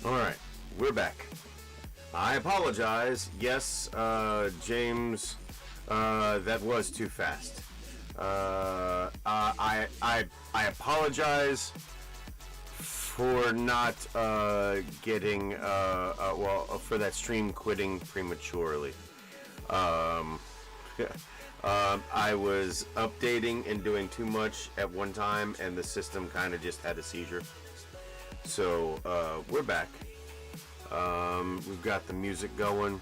Alright, we're back. I apologize. Yes, James, that was too fast. I apologize for not getting for that stream quitting prematurely. I was updating and doing too much at one time, and the system kind of just had a seizure. So we're back. We've got the music going.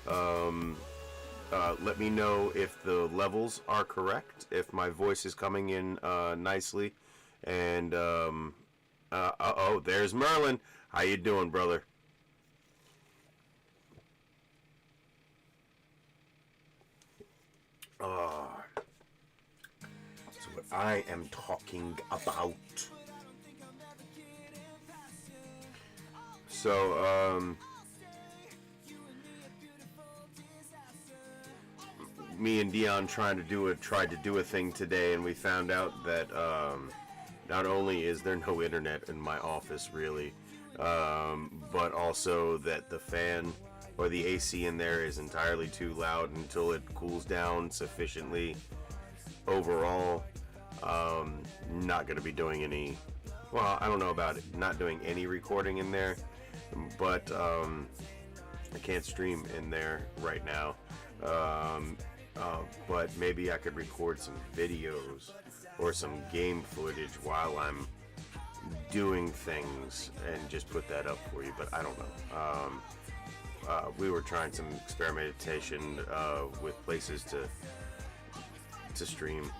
Let me know if the levels are correct, if my voice is coming in nicely. And oh, there's Merlin. How you doing, brother? That's what I am talking about. So, me and Dion tried to do a thing today, and we found out that not only is there no internet in my office really, but also that the fan or the AC in there is entirely too loud until it cools down sufficiently. Overall, not going to be doing any. Well, I don't know about it. Not doing any recording in there, but I can't stream in there right now. But maybe I could record some videos or some game footage while I'm doing things and just put that up for you, but I don't know. We were trying some experimentation with places to stream.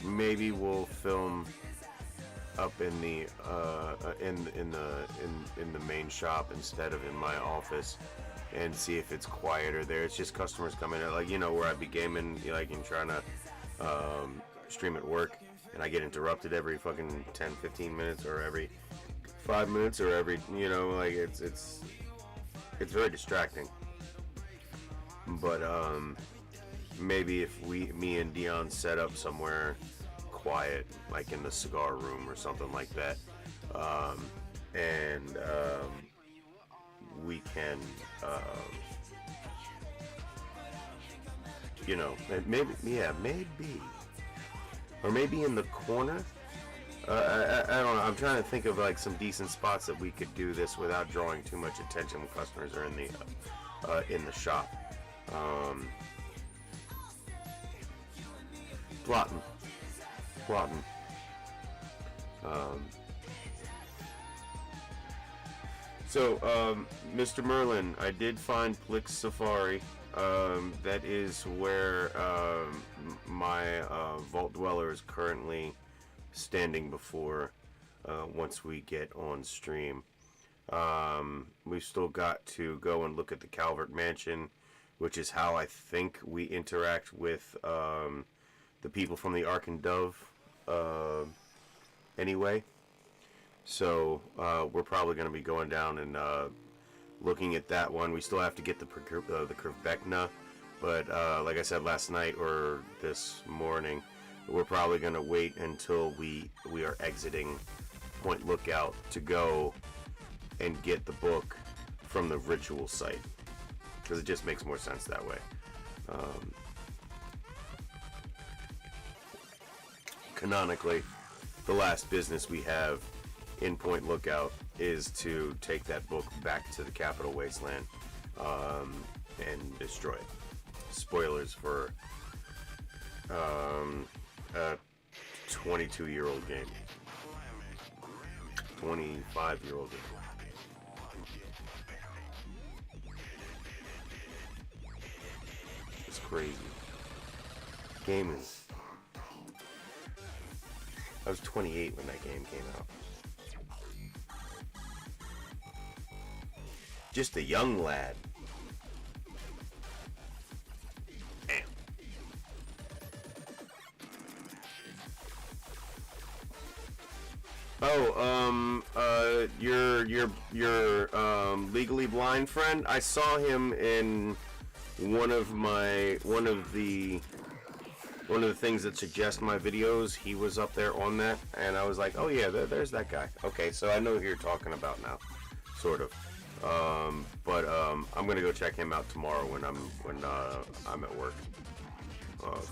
Maybe we'll film up in the in the main shop instead of in my office, and see if it's quieter there. It's just customers coming in, like, you know, where I'd be gaming, like, and trying to stream at work, and I get interrupted every fucking 10-15 minutes, or every 5 minutes, or every, you know, like, it's very distracting. But maybe if me and Dion set up somewhere quiet, like in the cigar room or something like that, and we can, you know, maybe, or maybe in the corner. I don't know. I'm trying to think of like some decent spots that we could do this without drawing too much attention when customers are in the shop. Plotting. So, Mr. Merlin, I did find Plik Safari. That is where my Vault Dweller is currently standing before once we get on stream. We've still got to go and look at the Calvert Mansion, which is how I think we interact with the people from the Ark and Dove anyway. So we're probably going to be going down and looking at that one. We still have to get the Krvbekna, but like I said last night or this morning, we're probably going to wait until we are exiting Point Lookout to go and get the book from the ritual site, because it just makes more sense that way. Canonically, the last business we have in Point Lookout is to take that book back to the Capital Wasteland and destroy it. Spoilers for a 22-year-old game. 25-year-old game. It's crazy. Game is... I was 28 when that game came out. Just a young lad. Damn. Oh, your legally blind friend. I saw him in one of the one of the things that suggest my videos, he was up there on that, and I was like, oh yeah, there's that guy. Okay, so I know who you're talking about now, sort of. But I'm gonna go check him out tomorrow when I'm at work. Let's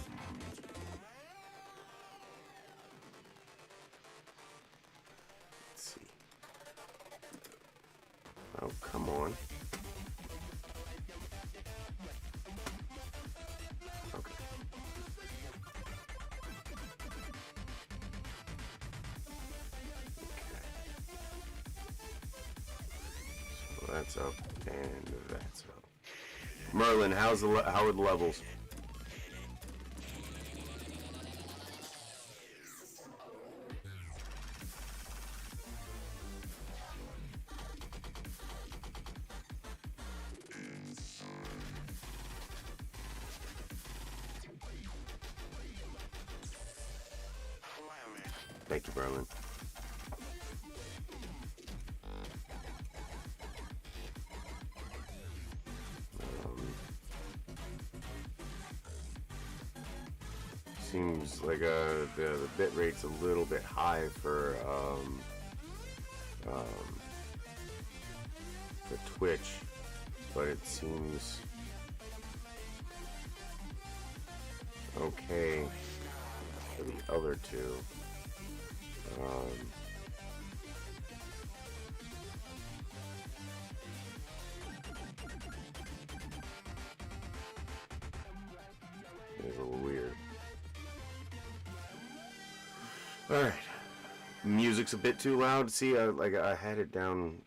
see. Oh, come on. Okay. So that's up and that's up. Merlin, how are the levels? Thank you, Merlin. Seems like the bit rate's a little bit high for Twitch, but it seems okay for the other two. It's a little weird. All right, music's a bit too loud. See, I had it down.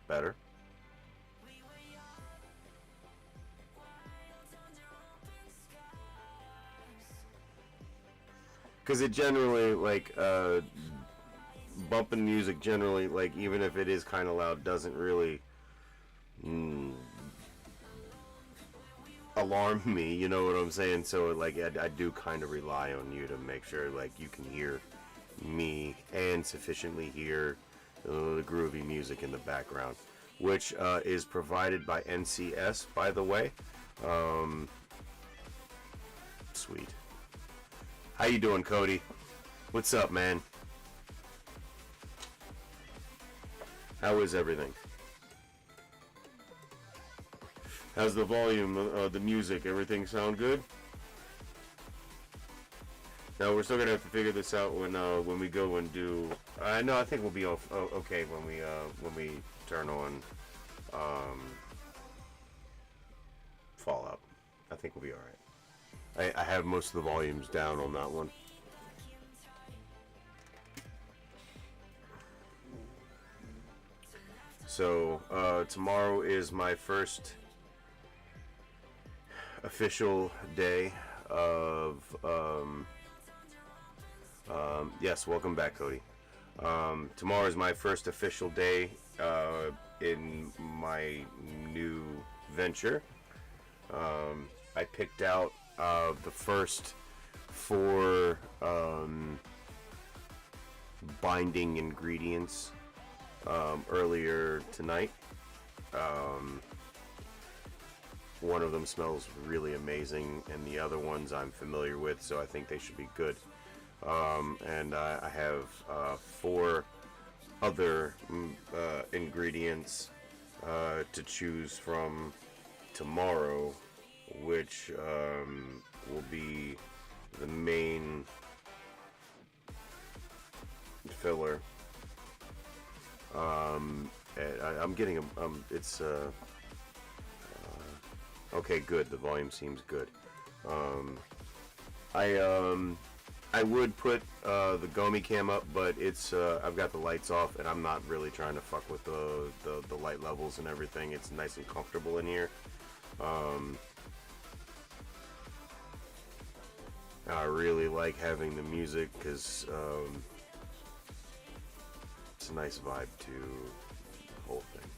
Better. Because it generally, like, bumping music generally, like, even if it is kind of loud, doesn't really alarm me, you know what I'm saying? So, like, I do kind of rely on you to make sure, like, you can hear me and sufficiently hear the groovy music in the background, which is provided by NCS, by the way. Sweet. How you doing, Cody? What's up, man? How is everything? How's the volume of the music? Everything sound good? Now we're still gonna have to figure this out when we go and do. No, I think we'll be okay when we turn on Fallout. I think we'll be all right. I have most of the volumes down on that one. So tomorrow is my first official day of yes, welcome back, Cody. Tomorrow is my first official day in my new venture. I picked out the first 4 binding ingredients earlier tonight. One of them smells really amazing, and the other ones I'm familiar with, so I think they should be good. And I have 4 other ingredients to choose from tomorrow, which will be the main filler. I'm getting it's okay, good. The volume seems good. I would put the Gnome cam up, but it's I've got the lights off, and I'm not really trying to fuck with the light levels and everything. It's nice and comfortable in here. I really like having the music because it's a nice vibe to the whole thing.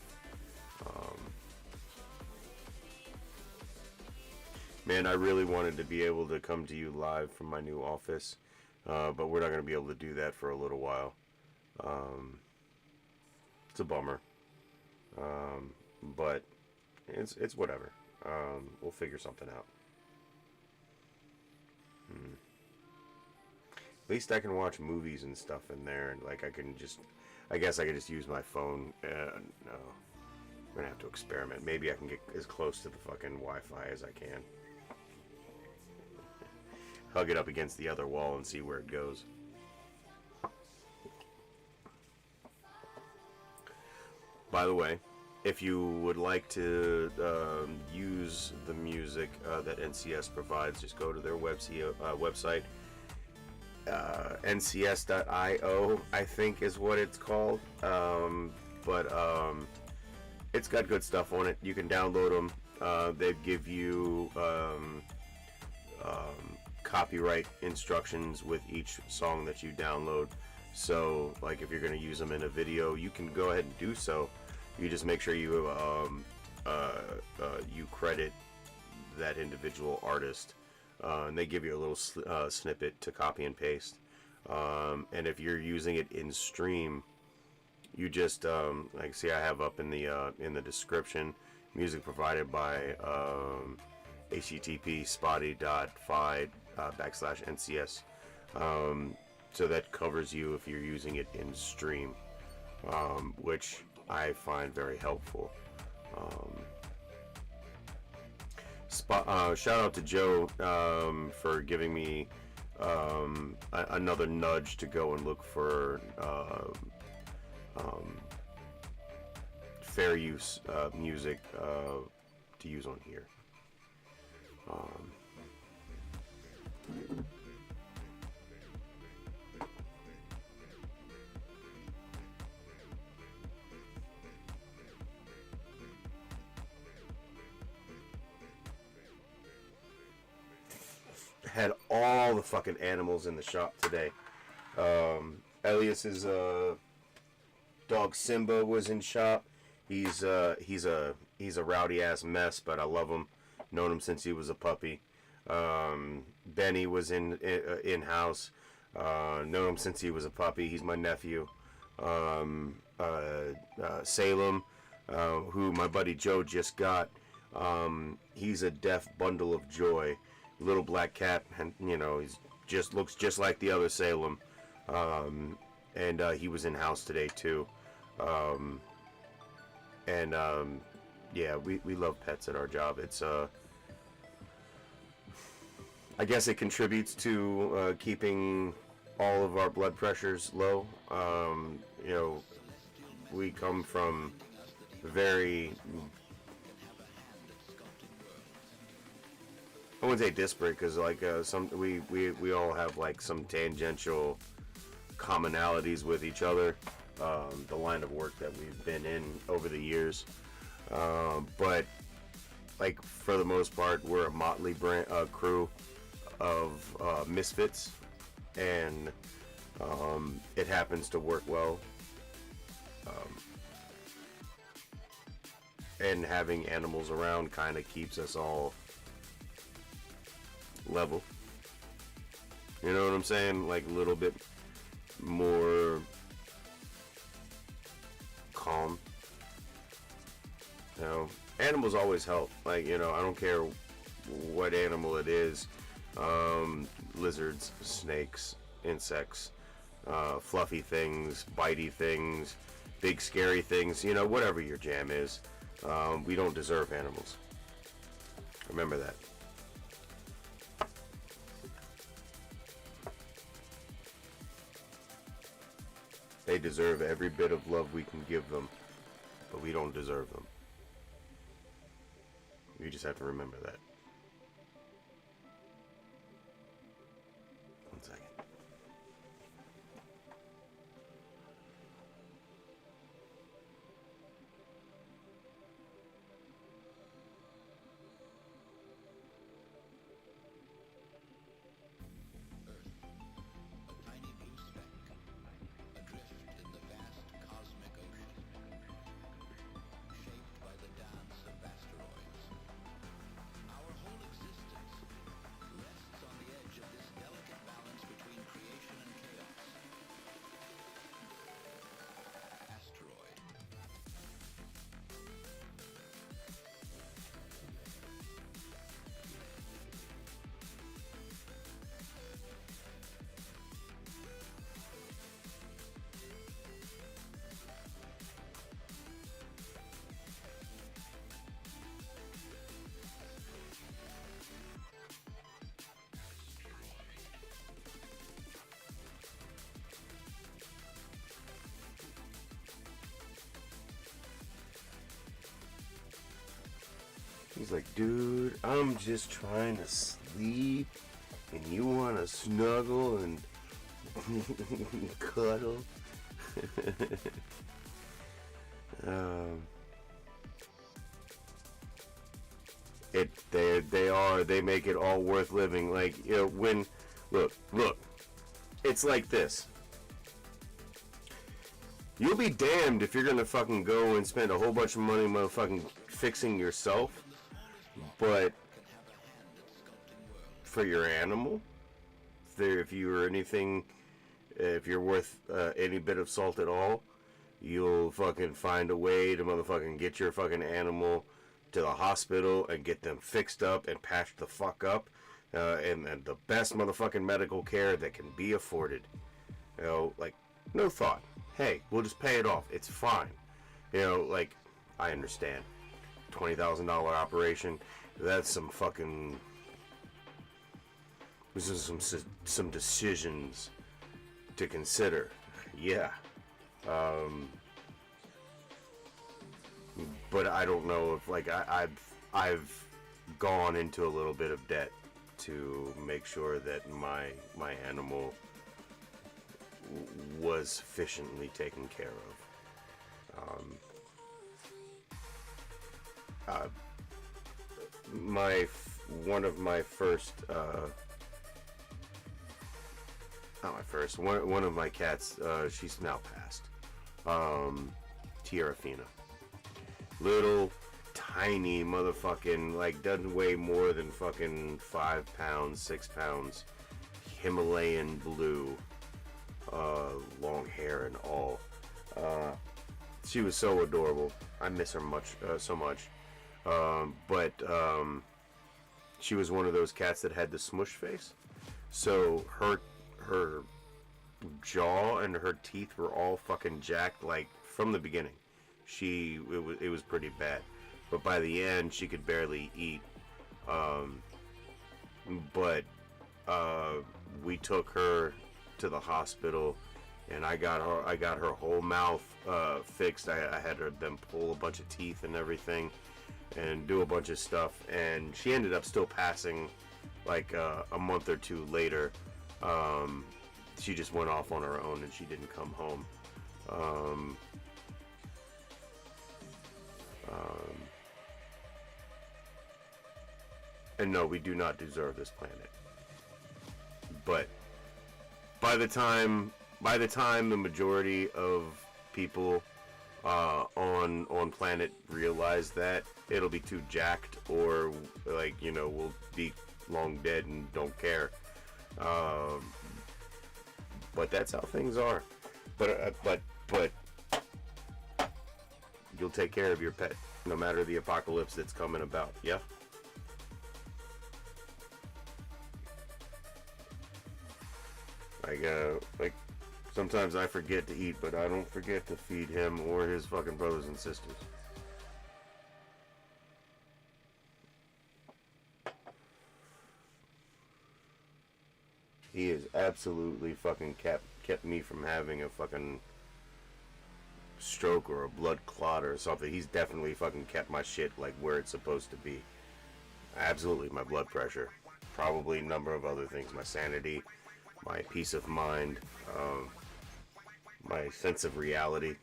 Man, I really wanted to be able to come to you live from my new office, but we're not going to be able to do that for a little while. It's a bummer, but it's whatever. We'll figure something out. At least I can watch movies and stuff in there, and like I guess I could just use my phone. No, I'm gonna have to experiment. Maybe I can get as close to the fucking Wi-Fi as I can. Hug it up against the other wall and see where it goes. By the way, if you would like to use the music that NCS provides, just go to their website. NCS.io, I think is what it's called. But it's got good stuff on it. You can download them. They give you copyright instructions with each song that you download. So, like, if you're going to use them in a video, you can go ahead and do so. You just make sure you you credit that individual artist, and they give you a little snippet to copy and paste. And if you're using it in stream, you just like see I have up in the description, music provided by http spotty.fi /NCS. So that covers you if you're using it in stream, which I find very helpful. Shout out to Joe for giving me another nudge to go and look for fair use music to use on here. Had all the fucking animals in the shop today. Elias's dog Simba was in shop. He's a rowdy ass mess, but I love him. Known him since he was a puppy. Benny was in house. Known him since he was a puppy. He's my nephew. Salem, who my buddy Joe just got. He's a deaf bundle of joy. Little black cat, and he's looks just like the other Salem. And he was in house today too. Yeah, we love pets at our job. It's I guess it contributes to keeping all of our blood pressures low. We come from very, I wouldn't say disparate, because like we all have like some tangential commonalities with each other, the line of work that we've been in over the years, but like for the most part we're a motley crew of misfits, and it happens to work well, and having animals around kind of keeps us all level. You know what I'm saying? Like a little bit more calm. Animals always help. Like, I don't care what animal it is. Lizards, snakes, insects, fluffy things, bitey things, big scary things, whatever your jam is. We don't deserve animals. Remember that. They deserve every bit of love we can give them, but we don't deserve them. You just have to remember that. One second. He's like, dude, I'm just trying to sleep, and you want to snuggle and cuddle. They make it all worth living. Like, you know, when look, it's like this. You'll be damned if you're gonna fucking go and spend a whole bunch of money motherfucking fixing yourself, but for your animal, if you're anything, if you're worth any bit of salt at all, you'll fucking find a way to motherfucking get your fucking animal to the hospital and get them fixed up and patched the fuck up, and the best motherfucking medical care that can be afforded. You know, like, no thought. Hey, we'll just pay it off. It's fine. You know, like, I understand. $20,000 operation. That's some fucking. This is some decisions to consider. Yeah. But I don't know if, like, I've gone into a little bit of debt to make sure that my animal was sufficiently taken care of. One of my first, not my first, one of my cats, she's now passed. Tierra Fina. Little, tiny motherfucking, like, doesn't weigh more than fucking 5 pounds, 6 pounds. Himalayan blue. Long hair and all. She was so adorable. I miss her so much. But she was one of those cats that had the smush face. So her jaw and her teeth were all fucking jacked, like, from the beginning. It was pretty bad. But by the end, she could barely eat. But we took her to the hospital, and I got her whole mouth fixed. I had them pull a bunch of teeth and everything, and do a bunch of stuff. And she ended up still passing, like, a month or two later. She just went off on her own, and she didn't come home. And no, we do not deserve this planet. But by the time the majority of people on planet realize that, it'll be too jacked, or, like, you know, we'll be long dead and don't care. But that's how things are. But you'll take care of your pet no matter the apocalypse that's coming about. Yeah. Like, sometimes I forget to eat, but I don't forget to feed him or his fucking brothers and sisters. He has absolutely fucking kept me from having a fucking stroke or a blood clot or something. He's definitely fucking kept my shit, like, where it's supposed to be. Absolutely, my blood pressure. Probably a number of other things. My sanity, my peace of mind, my sense of reality,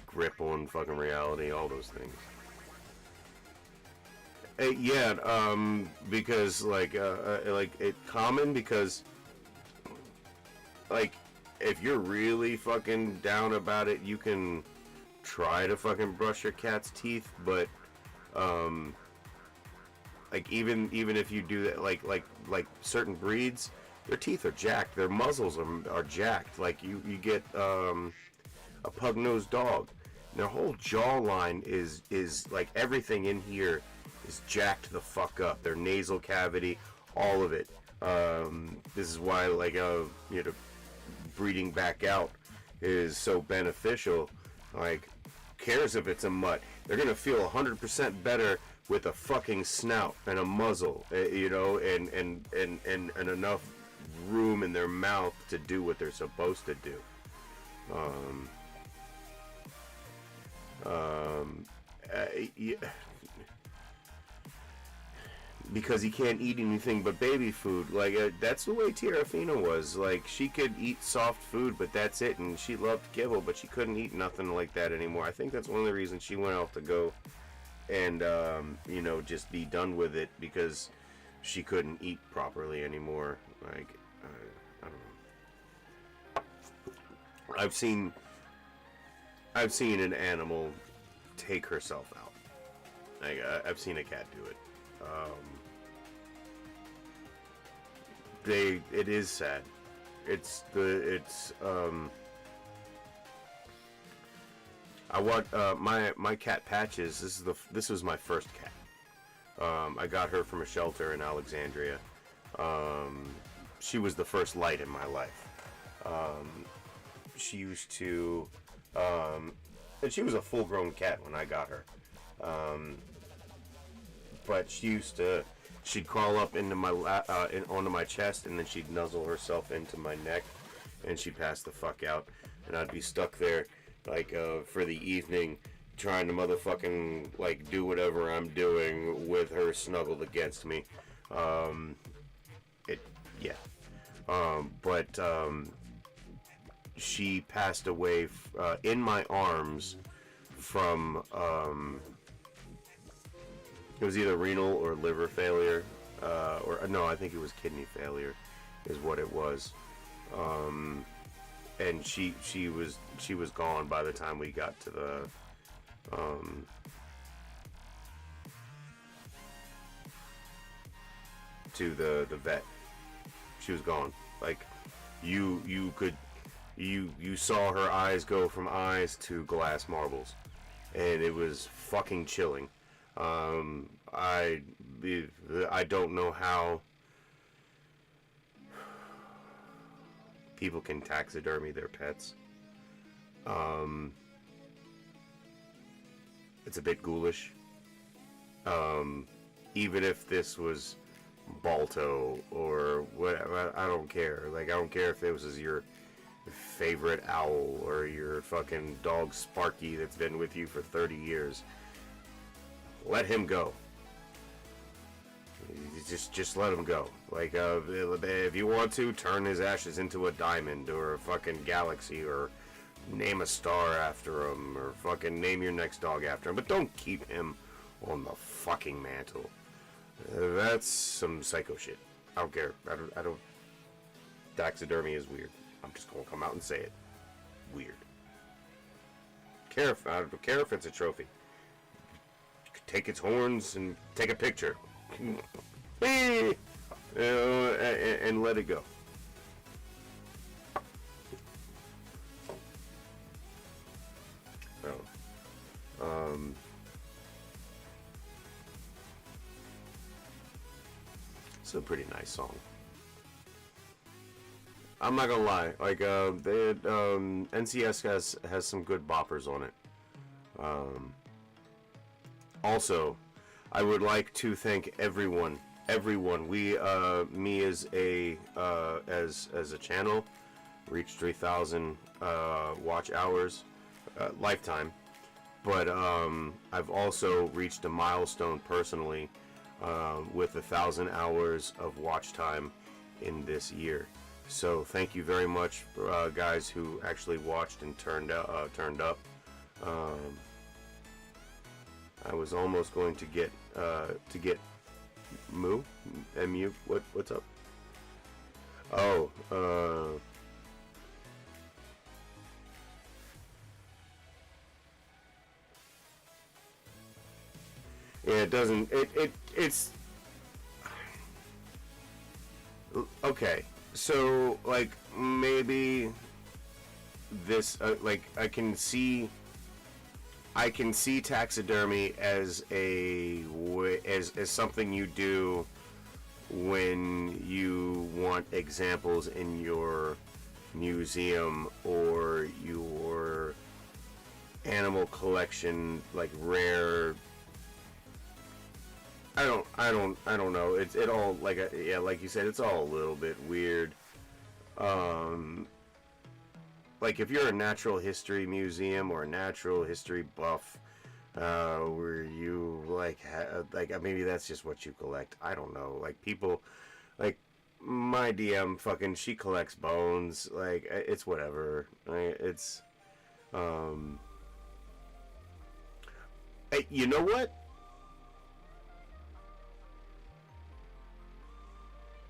grip on fucking reality, all those things. Because, like, common, because, like, if you're really fucking down about it, you can try to fucking brush your cat's teeth, but, like, even if you do that, like certain breeds, their teeth are jacked, their muzzles are jacked. Like, you get a pug-nosed dog, their whole jawline is like, everything in here is jacked the fuck up. Their nasal cavity, all of it. This is why, like, you know, breeding back out is so beneficial. Like, cares if it's a mutt? They're gonna feel 100% better with a fucking snout and a muzzle, you know, and enough room in their mouth to do what they're supposed to do. Yeah. because he can't eat anything but baby food. Like, that's the way Tiarafina was. Like, she could eat soft food, but that's it, and she loved kibble, but she couldn't eat nothing like that anymore. I think that's one of the reasons she went off to go and, you know, just be done with it, because she couldn't eat properly anymore. Like, I don't know. I've seen an animal take herself out. Like, I've seen a cat do it. It is sad. I want my cat Patches. This was my first cat. I got her from a shelter in Alexandria. She was the first light in my life. She used to, and she was a full-grown cat when I got her. But she'd crawl up into my onto my chest, and then she'd nuzzle herself into my neck, and she'd pass the fuck out, and I'd be stuck there, like, for the evening, trying to motherfucking, like, do whatever I'm doing with her snuggled against me. She passed away in my arms from, it was either renal or liver failure, or no, I think it was kidney failure, is what it was. And she was gone by the time we got to the vet. She was gone. Like, you saw her eyes go from eyes to glass marbles, and it was fucking chilling. I don't know how people can taxidermy their pets. It's a bit ghoulish. Even if this was Balto or whatever, I don't care. Like, I don't care if this was your favorite owl or your fucking dog Sparky that's been with you for 30 years. Let him go. Just let him go. Like, if you want to, turn his ashes into a diamond or a fucking galaxy, or name a star after him, or fucking name your next dog after him. But don't keep him on the fucking mantle. That's some psycho shit. I don't care. I don't. Taxidermy is weird. I'm just gonna come out and say it. Weird. I don't care if it's a trophy. Take its horns and take a picture. And let it go. It's a pretty nice song. I'm not gonna lie, like, NCS has some good boppers on it. Also, I would like to thank everyone. We, me as a channel, reached 3,000 watch hours, lifetime. But I've also reached a milestone personally, with 1,000 hours of watch time in this year. So thank you very much, guys who actually watched and turned up. I was almost going to get Mu. What's up? Oh, yeah, it doesn't. It's okay. So, like, maybe this, like, I can see taxidermy as as something you do when you want examples in your museum or your animal collection, like rare. I don't know. It all, like, yeah, like you said, it's all a little bit weird. Like, if you're a natural history museum or a natural history buff, Where you like maybe that's just what you collect. I don't know. Like people, like my DM, fucking she collects bones. Like it's whatever. It's hey, you know what?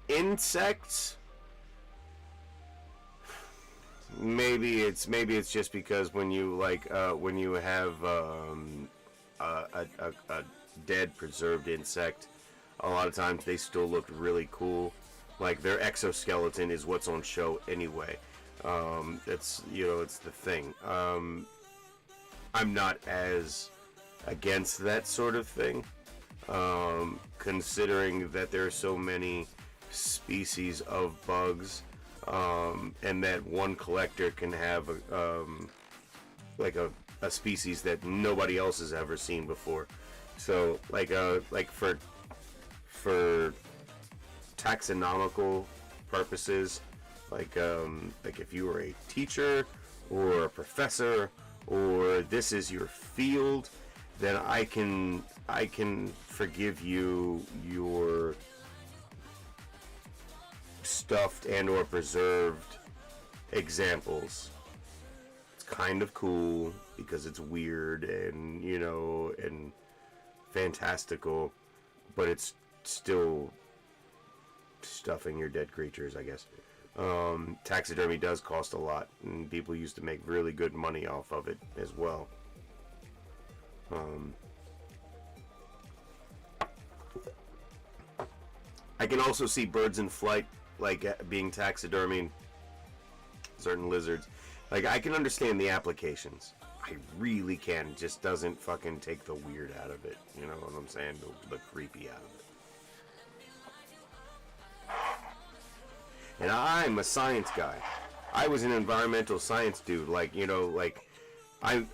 Insects. Maybe it's just because when you when you have a dead preserved insect, a lot of times they still look really cool. Like their exoskeleton is what's on show anyway. It's it's the thing. I'm not as against that sort of thing, considering that there are so many species of bugs, and that one collector can have a species that nobody else has ever seen before. So like for taxonomical purposes, like if you were a teacher or a professor or this is your field, then I can forgive you your stuffed and or preserved examples. It's kind of cool because it's weird and and fantastical, but it's still stuffing your dead creatures, I guess. Taxidermy does cost a lot, and people used to make really good money off of it as well. I can also see birds in flight, like being taxidermied, certain lizards. Like, I can understand the applications. I really can. It just doesn't fucking take the weird out of it. You know what I'm saying? The creepy out of it. And I'm a science guy. I was an environmental science dude. Like, I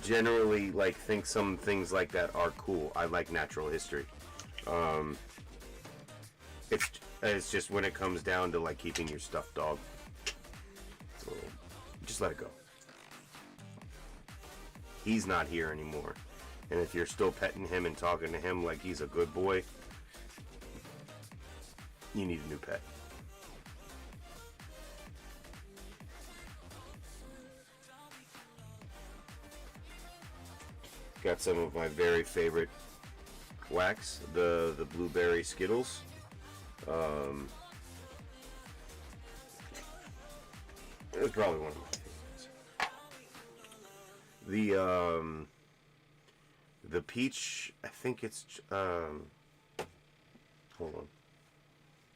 generally think some things like that are cool. I like natural history. It's just when it comes down to keeping your stuffed dog, just let it go. He's not here anymore, and if you're still petting him and talking to him like he's a good boy, you need a new pet. Got some of my very favorite wax, the blueberry Skittles. It's probably one of my favorites. The peach, I think it's hold on.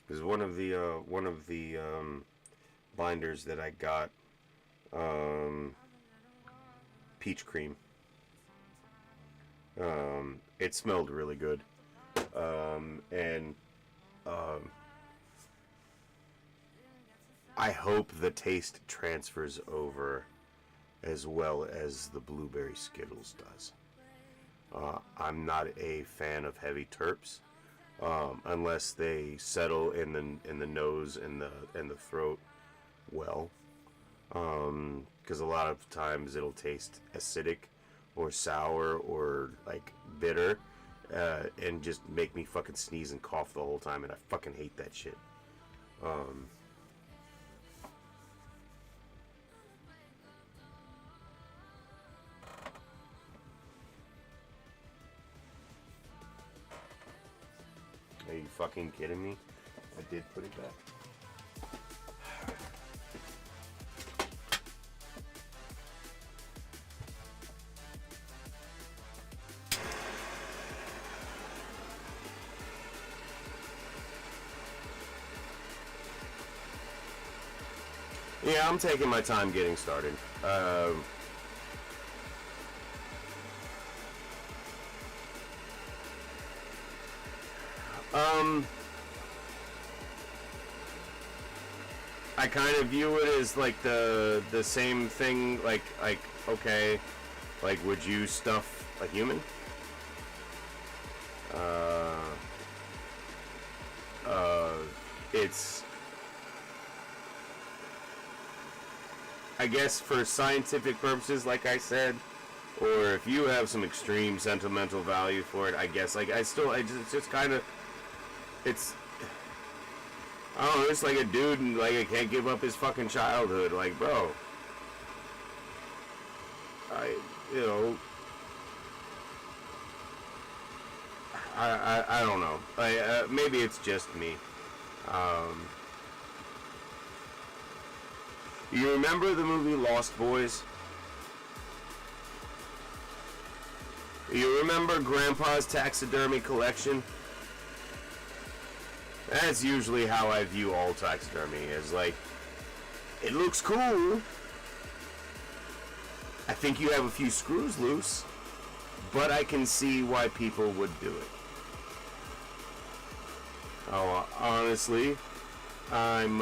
Because one of the binders that I got, peach cream. It smelled really good, and I hope the taste transfers over as well as the blueberry Skittles does. I'm not a fan of heavy terps, unless they settle in the nose and the throat well, because a lot of times it'll taste acidic or sour or bitter, and just make me fucking sneeze and cough the whole time, and I fucking hate that shit. Are you fucking kidding me? I did put it back. Yeah, I'm taking my time getting started. I kind of view it as the same thing. Okay, would you stuff a human? It's, I guess, for scientific purposes, like I said, or if you have some extreme sentimental value for it, I guess. Like, it's just kind of, it's, I don't know, it's like a dude, and like, I can't give up his fucking childhood. Like, bro, you know, I don't know. Maybe it's just me. You remember the movie Lost Boys? You remember Grandpa's taxidermy collection? That's usually how I view all taxidermy, is like, it looks cool. I think you have a few screws loose, but I can see why people would do it. Oh, honestly, I'm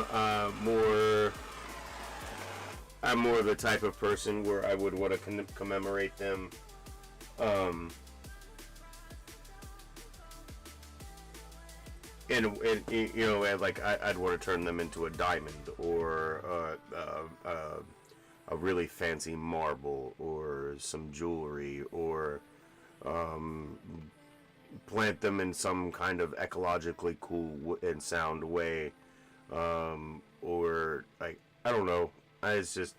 more of the type of person where I would want to commemorate them. And you know, like I'd want to turn them into a diamond, or a really fancy marble, or some jewelry, or plant them in some kind of ecologically cool and sound way, or like, I don't know. It's just,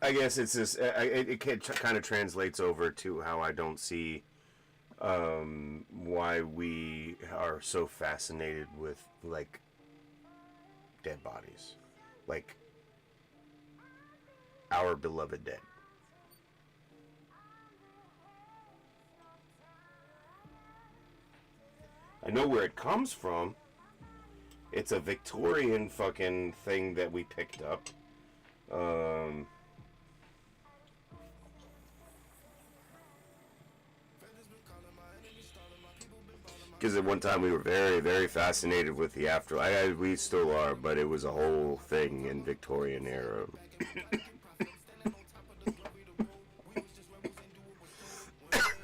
I guess it's just, it kind of translates over to how I don't see why we are so fascinated with, like, dead bodies, like our beloved dead. I know where it comes from. It's a Victorian fucking thing that we picked up. Because at one time we were very, very fascinated with the afterlife. We still are, but it was a whole thing in Victorian era.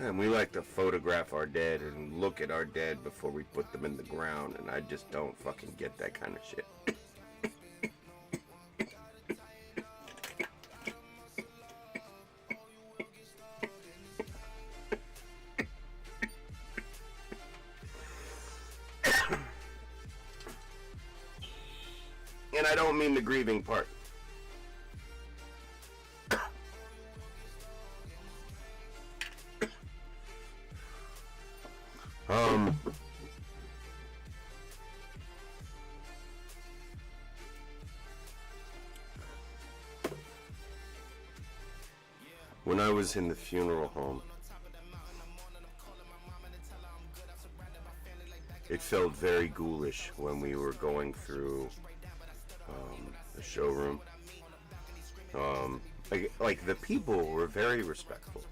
And we like to photograph our dead and look at our dead before we put them in the ground, and I just don't fucking get that kind of shit. And I don't mean the grieving part. When I was in the funeral home, it felt very ghoulish when we were going through the showroom. Like the people were very respectful,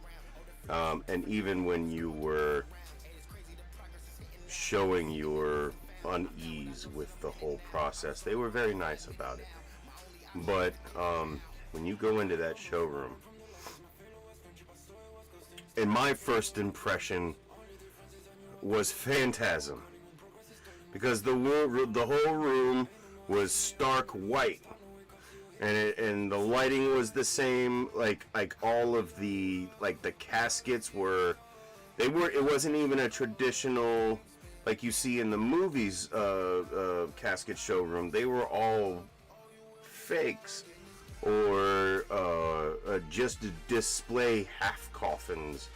and even when you were showing your unease with the whole process, they were very nice about it. But when you go into that showroom, and my first impression was Phantasm, because the whole room was stark white, and the lighting was the same. Like all of the caskets were, it wasn't even a traditional like you see in the movies casket showroom. They were all fakes, or just display half coffins,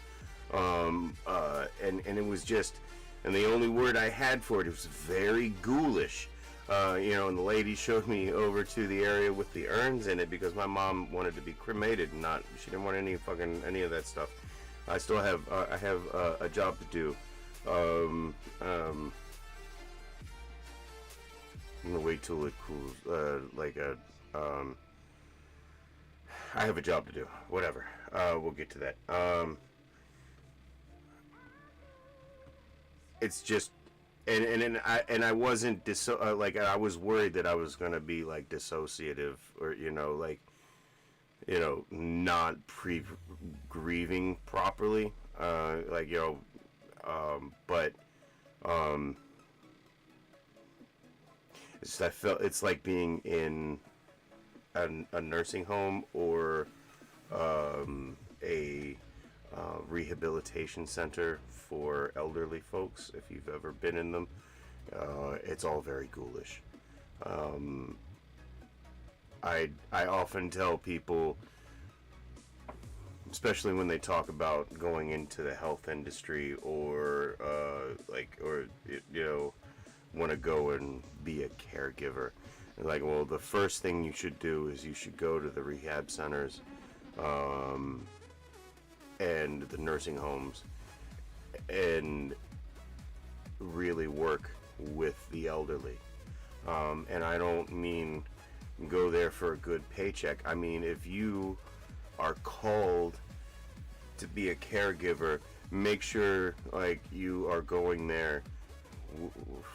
and it was just, and the only word I had for it was very ghoulish. And the lady showed me over to the area with the urns in it, because my mom wanted to be cremated, she didn't want any of that stuff. I still have a job to do. I'm gonna wait till it cools. I have a job to do. Whatever. We'll get to that. It's just, and I wasn't I was worried that I was gonna be like dissociative, or not grieving properly. I felt it's like being in a nursing home or a rehabilitation center for elderly folks. If you've ever been in them, it's all very ghoulish. I often tell people, especially when they talk about going into the health industry or want to go and be a caregiver. Like, well, the first thing you should do is you should go to the rehab centers and the nursing homes and really work with the elderly. And I don't mean go there for a good paycheck. I mean, if you are called to be a caregiver, make sure like you are going there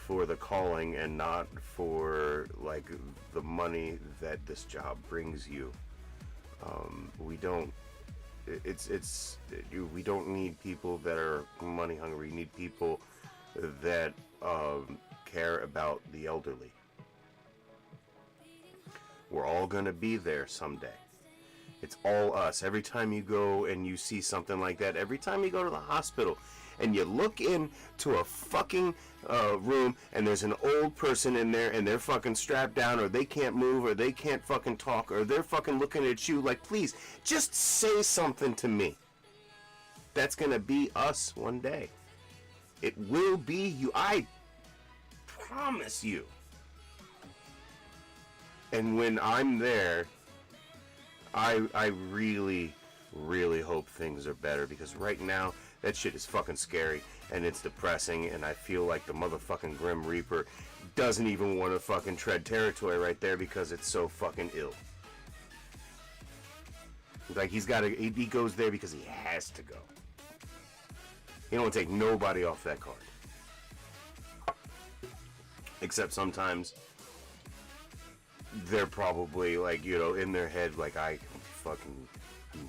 for the calling and not for like the money that this job brings you. We don't we don't need people that are money hungry. We need people that care about the elderly. We're all gonna be there someday. It's all us. Every time you go and you see something like that, every time you go to the hospital and you look into a fucking room and there's an old person in there and they're fucking strapped down or they can't move or they can't fucking talk or they're fucking looking at you like, please, just say something to me. That's gonna be us one day. It will be you. I promise you. And when I'm there, I really, really hope things are better, because right now that shit is fucking scary and it's depressing, and I feel like the motherfucking Grim Reaper doesn't even want to fucking tread territory right there because it's so fucking ill. Like he goes there because he has to go. He don't take nobody off that card. Except sometimes they're probably like, in their head, like, I fucking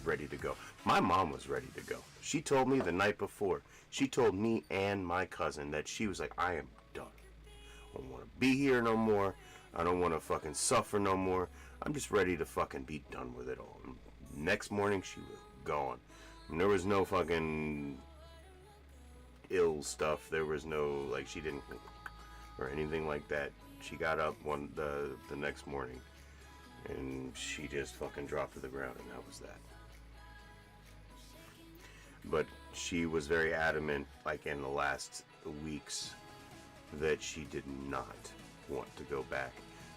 ready to go. My mom was ready to go. She told me the night before. She told me and my cousin that she was like, I am done. I don't want to be here no more. I don't want to fucking suffer no more. I'm just ready to fucking be done with it all. And next morning, she was gone. And there was no fucking ill stuff. There was no, like, she didn't, or anything like that. She got up the next morning and she just fucking dropped to the ground, and that was that. But she was very adamant, like in the last weeks, that she did not want to go back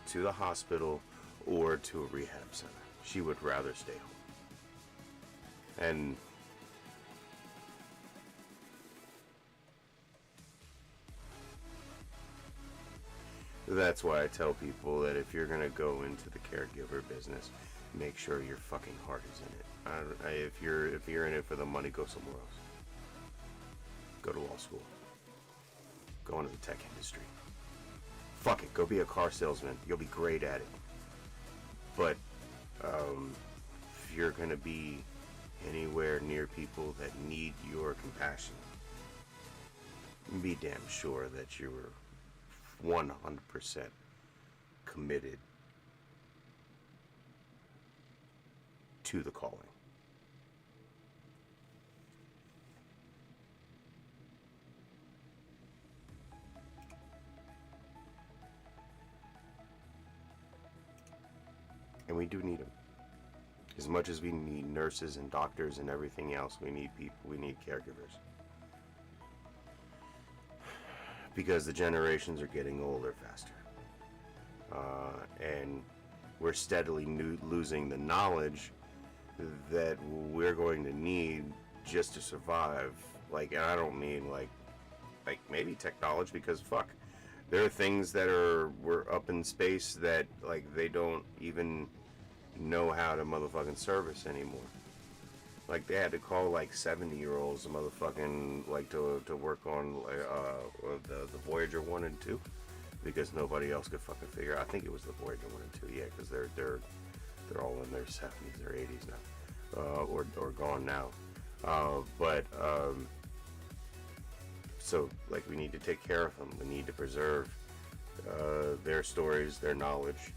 to the hospital or to a rehab center. She would rather stay home. And that's why I tell people that if you're gonna go into the caregiver business, make sure your fucking heart is in it. If you're in it for the money, go somewhere else. Go to law school. Go into the tech industry. Fuck it, go be a car salesman. You'll be great at it. But if you're gonna be anywhere near people that need your compassion, be damn sure that you're 100% committed to the calling. And we do need them. As much as we need nurses and doctors and everything else, we need people, we need caregivers. Because the generations are getting older faster. And we're steadily losing the knowledge that we're going to need just to survive. Like, and I don't mean like maybe technology, because fuck, there are things that we're up in space that like they don't even know how to motherfucking service anymore. Like, they had to call like 70-year-olds motherfucking like to work on the Voyager 1 and 2, because nobody else could fucking figure out. I think it was the Voyager 1 and 2, yeah, because they're all in their 70s or 80s now, or gone now. So like, we need to take care of them. We need to preserve their stories, their knowledge.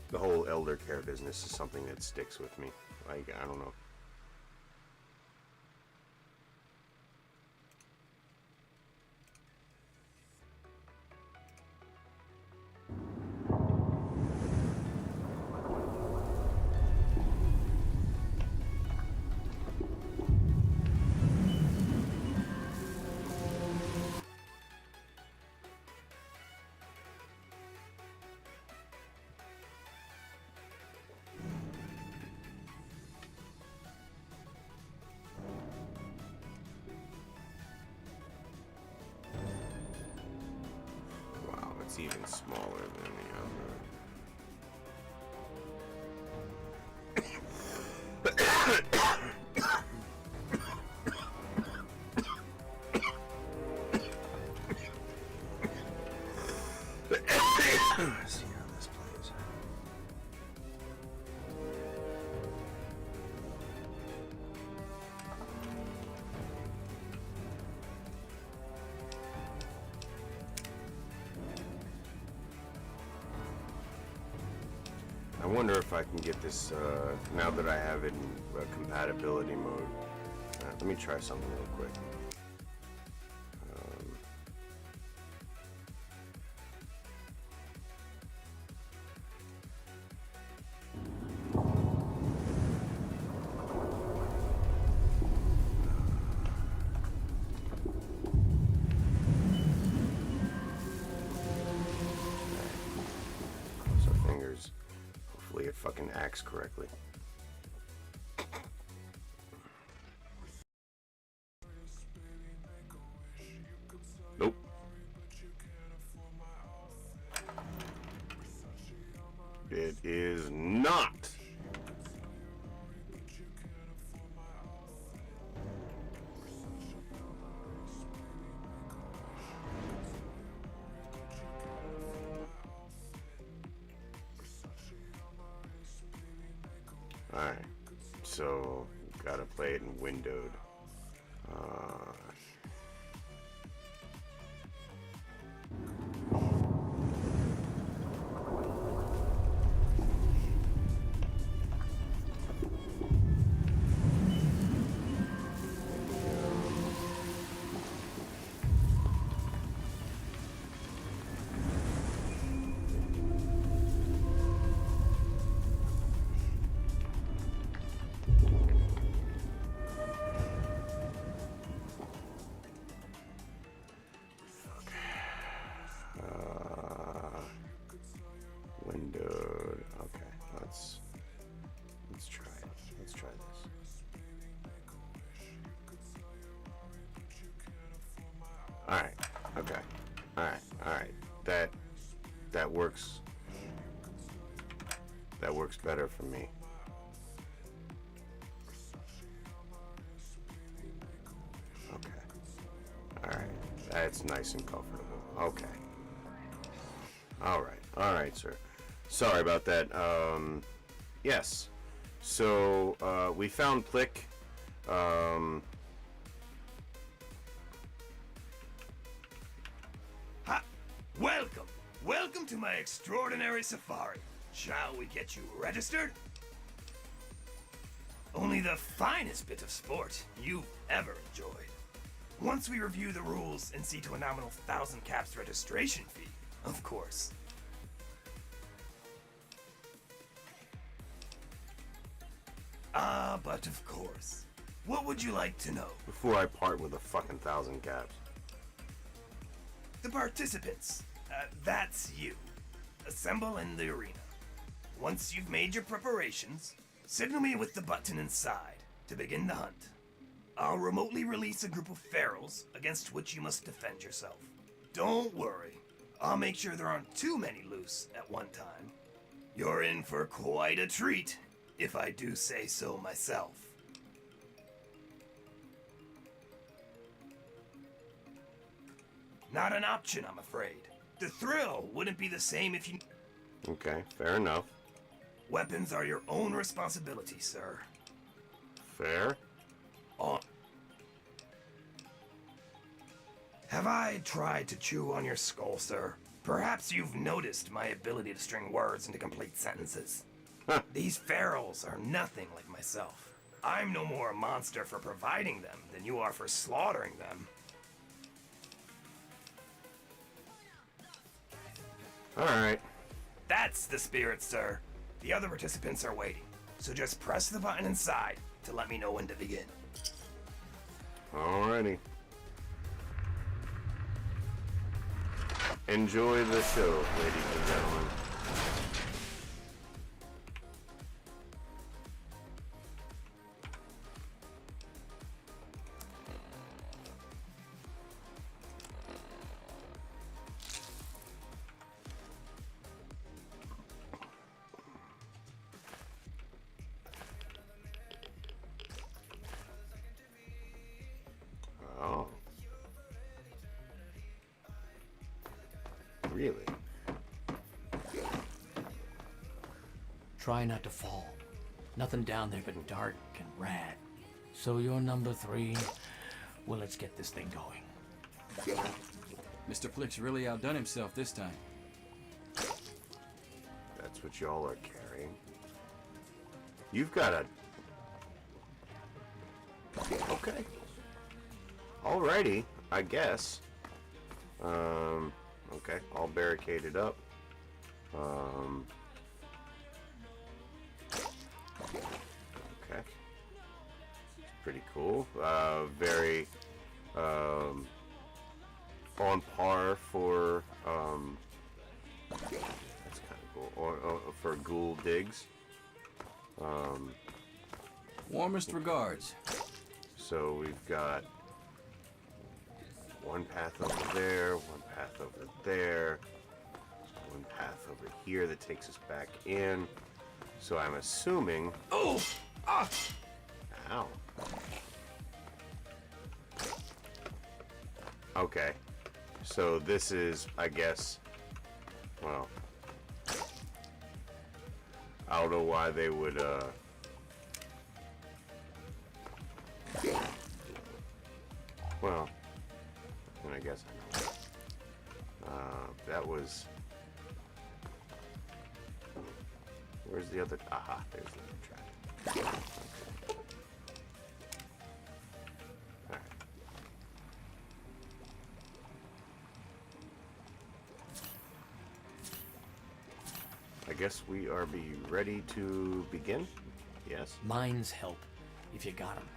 The whole elder care business is something that sticks with me. Like, I don't know. It's even smaller than the other. See how this plays. I wonder if I can get this, now that I have it in compatibility mode. Let me try something real quick. Hopefully it fucking acts correctly. Nope. It is not. Alright, so gotta play it in windowed. Windowed. Okay, let's try it. Let's try this. All right. Okay. All right. All right. That works. That works better for me. Okay. All right. That's nice and comfortable. Okay. All right. All right, sir. Sorry about that. Yes. So, we found Plik. Ha! Welcome! Welcome to my extraordinary safari. Shall we get you registered? Only the finest bit of sport you've ever enjoyed. Once we review the rules and see to a nominal 1,000 caps registration fee, of course. But of course. What would you like to know? Before I part with a fucking 1,000 caps. The participants. That's you. Assemble in the arena. Once you've made your preparations, signal me with the button inside to begin the hunt. I'll remotely release a group of ferals against which you must defend yourself. Don't worry. I'll make sure there aren't too many loose at one time. You're in for quite a treat, if I do say so myself. Not an option, I'm afraid. The thrill wouldn't be the same if you... Okay, fair enough. Weapons are your own responsibility, sir. Fair? on. Have I tried to chew on your skull, sir? Perhaps you've noticed my ability to string words into complete sentences. These ferals are nothing like myself. I'm no more a monster for providing them than you are for slaughtering them. Alright. That's the spirit, sir. The other participants are waiting, so just press the button inside to let me know when to begin. Alrighty. Enjoy the show, ladies and gentlemen. Oh. Really? Try not to fall. Nothing down there but dark and rad. So you're number 3. Well, let's get this thing going. Mr. Plik's really outdone himself this time. That's what y'all are carrying. You've got a... Okay. Alrighty, I guess. Okay, all barricaded up. Okay. It's pretty cool. Very, on par for, that's kind of cool. Or for ghoul digs. Warmest regards. So we've got one path over there, one path over there, one path over here that takes us back in. So I'm assuming... Oh! Ah! Ow. Okay. So this is, I guess... Well... I don't know why they would, Well... I guess I know. That was... Where's the other... Aha, there's the other track. Okay. Alright. I guess we are ready to begin? Yes? Mines help, if you got 'em.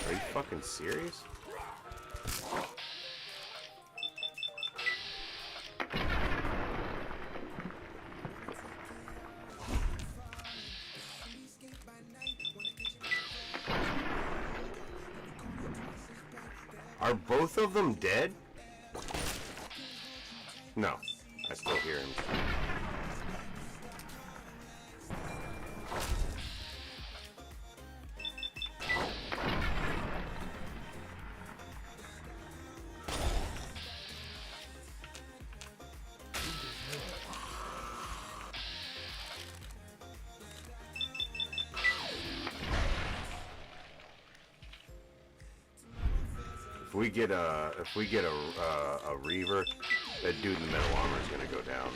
Are you fucking serious? Are both of them dead? No, I still hear him. If we get a reaver, that dude in the metal armor is gonna go down.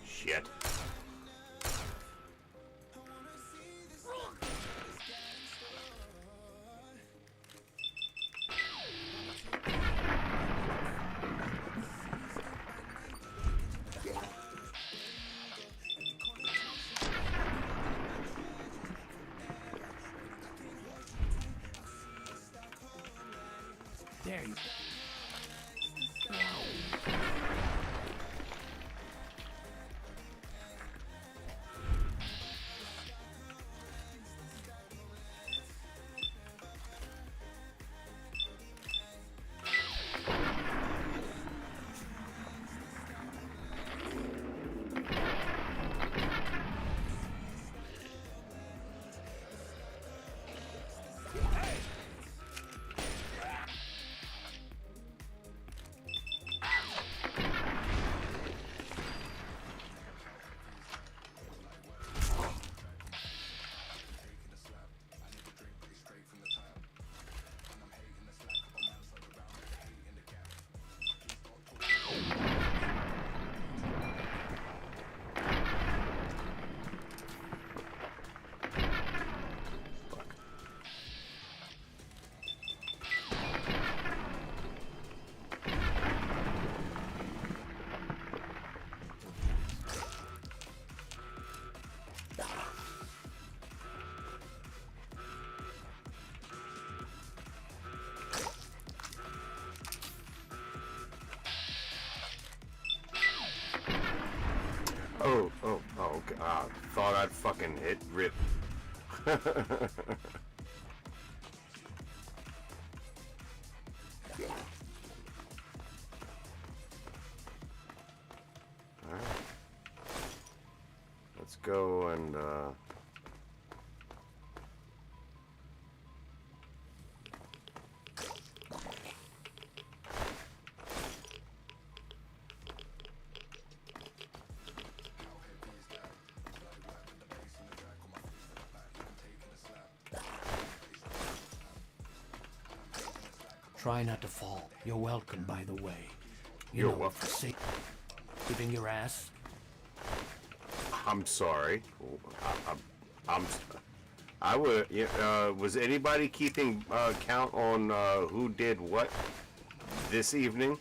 Shit. there. Okay. Thought I'd fucking hit rip. Alright. Let's go and, Try not to fall. You're welcome, by the way. You're know, welcome. for saving your ass. I'm sorry. I would. Was anybody keeping count on who did what this evening?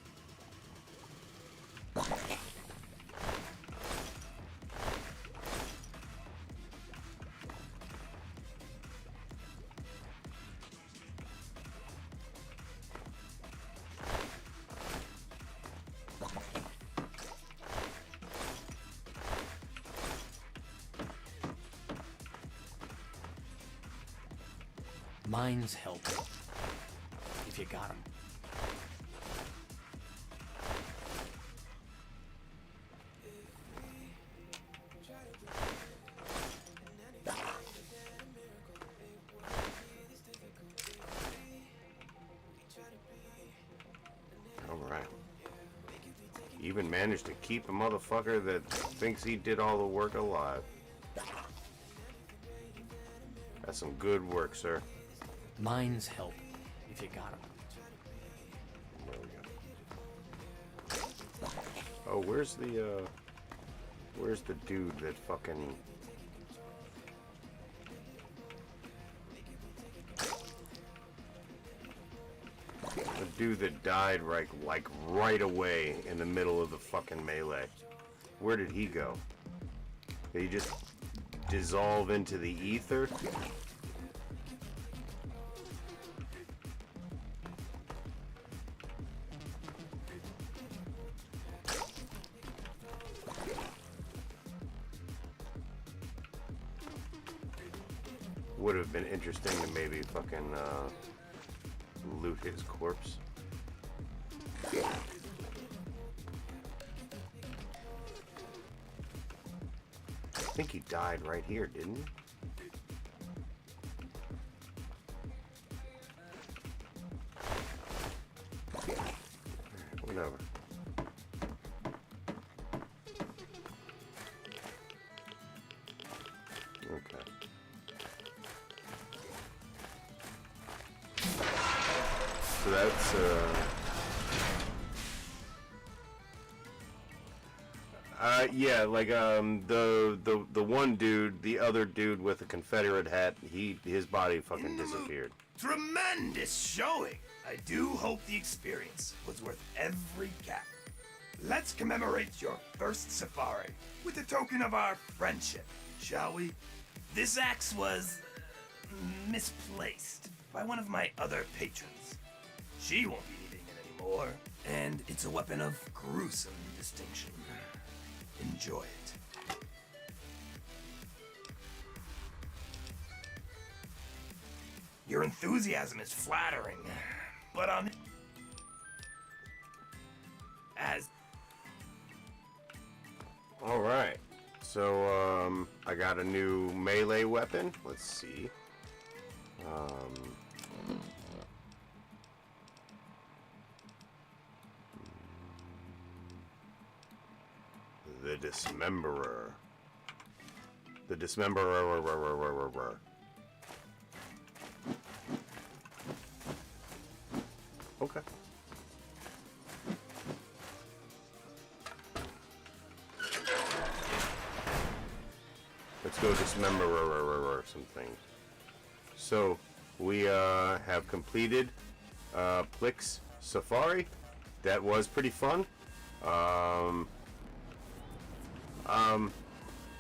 Mines help. If you got 'em. Alright. Even managed to keep a motherfucker that thinks he did all the work alive. That's some good work, sir. Mines help. If you got 'em. There we go. Oh, where's the dude that fucking... The dude that died like right away in the middle of the fucking melee. Where did he go? Did he just dissolve into the ether? Would have been interesting to maybe fucking loot his corpse. I think he died right here, didn't he? Whatever. Okay. So that's yeah, like the one dude, the other dude with the Confederate hat, his body fucking disappeared. Tremendous showing! I do hope the experience was worth every gap. Let's commemorate your first safari with a token of our friendship, shall we? This axe was misplaced by one of my other patrons. She won't be more, and it's a weapon of gruesome distinction. Enjoy it. Your enthusiasm is flattering, but on as All right. So I got a new melee weapon. Let's see. The Dismemberer. The Dismemberer. Okay. Let's go dismember something. So we have completed Plik's Safari. That was pretty fun.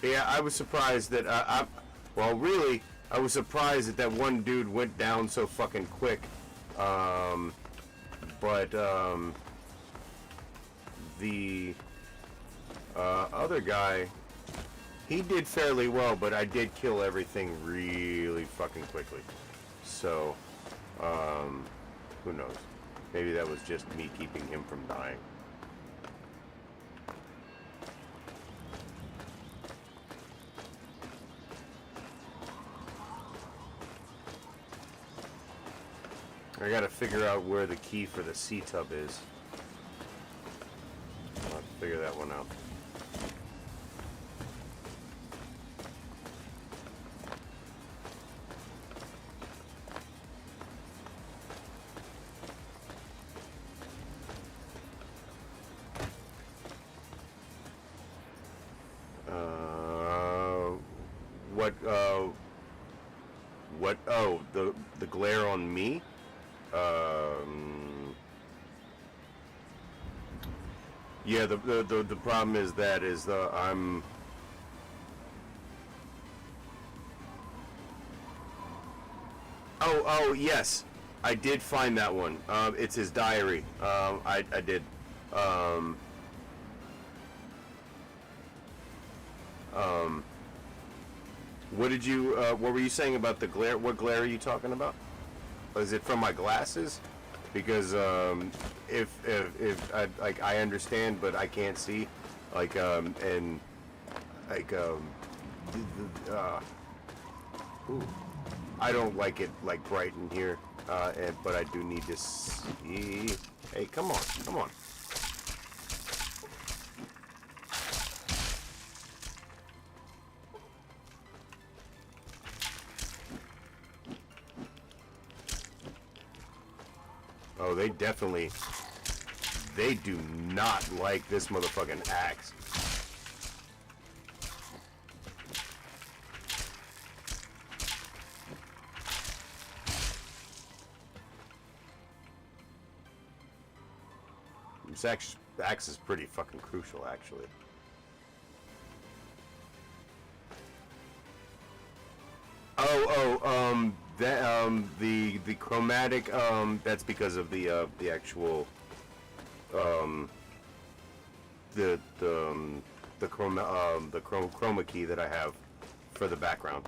Yeah, I was surprised that I was surprised that one dude went down so fucking quick. But the other guy, he did fairly well, but I did kill everything really fucking quickly. So, who knows? Maybe that was just me keeping him from dying. I gotta figure out where the key for the C-tub is. I'll have to figure that one out. What? Oh, the glare on me? Yeah, the problem is that I'm. Oh yes, I did find that one. It's his diary. I did. What did you? What were you saying about the glare? What glare are you talking about? Is it from my glasses? Because if I understand, but I can't see, ooh, I don't like it bright in here, but I do need to see. Hey, come on, come on. Oh, they do not like this motherfucking axe. This axe is pretty fucking crucial, actually. The chromatic, that's because of the actual, the chroma key that I have for the background.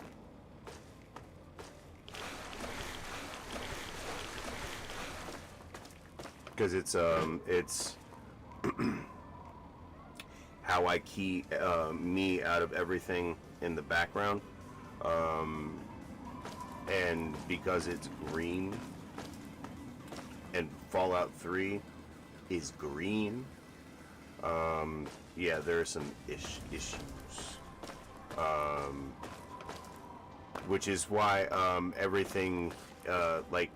Because it's how I key me out of everything in the background. And because it's green, and Fallout 3 is green, yeah, there are some issues. Which is why everything, like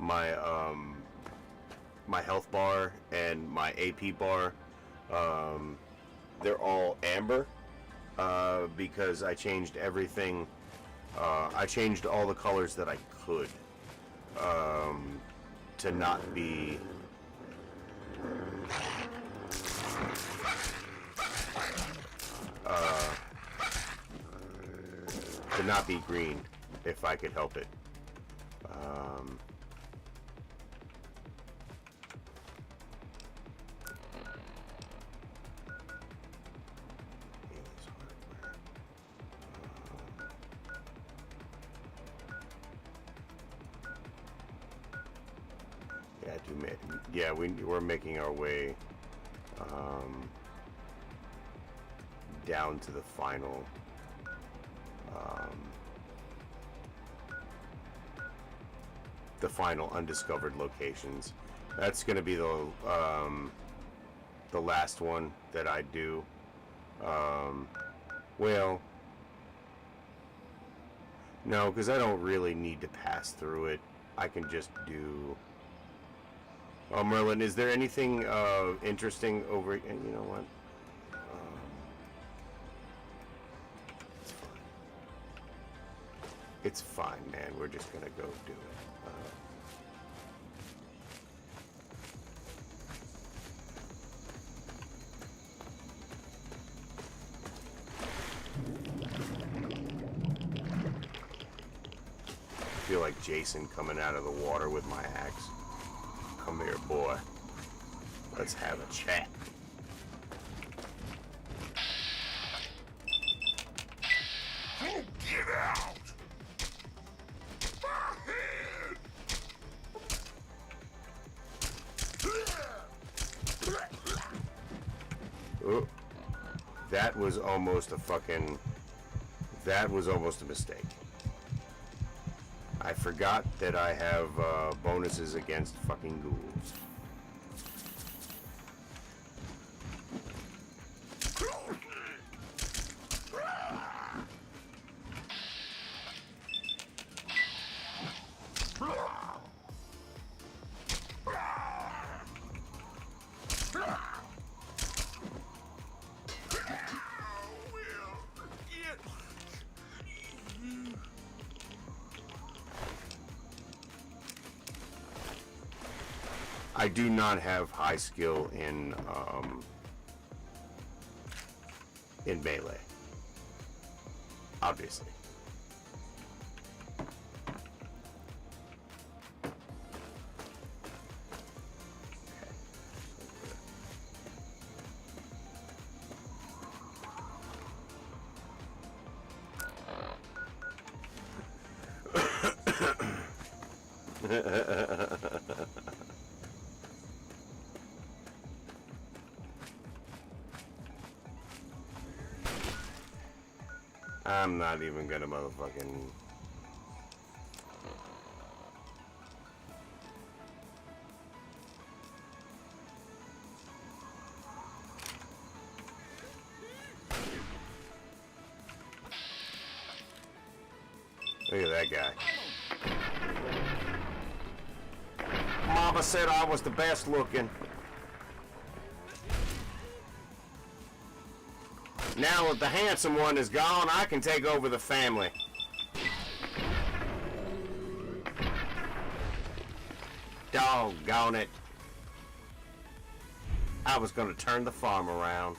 my health bar and my AP bar, they're all amber, because I changed everything. I changed all the colors that I could, to not be green, if I could help it. Yeah, we're making our way down to the final undiscovered locations. That's gonna be the last one that I do. Well, no, because I don't really need to pass through it. I can just do. Oh, Merlin, is there anything interesting over? And you know what? It's fine, man. We're just gonna go do it. I feel like Jason coming out of the water with my axe. Come here, boy. Let's have a chat. Oh, get out! Oh, that was almost a fucking... That was almost a mistake. I forgot that I have bonuses against fucking ghouls. I do not have high skill in melee, obviously. I'm not even gonna motherfucking... Look at that guy. Mama said I was the best looking. Now that the handsome one is gone, I can take over the family. Doggone it. I was gonna turn the farm around.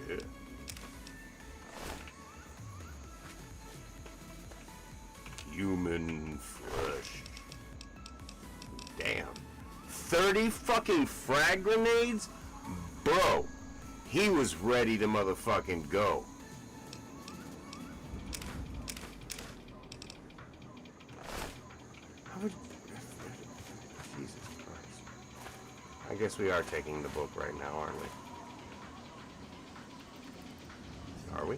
Yeah. Human flesh. Damn. 30 fucking frag grenades? Bro, he was ready to motherfucking go. How would... Jesus Christ. I guess we are taking the book right now, aren't we? Are we?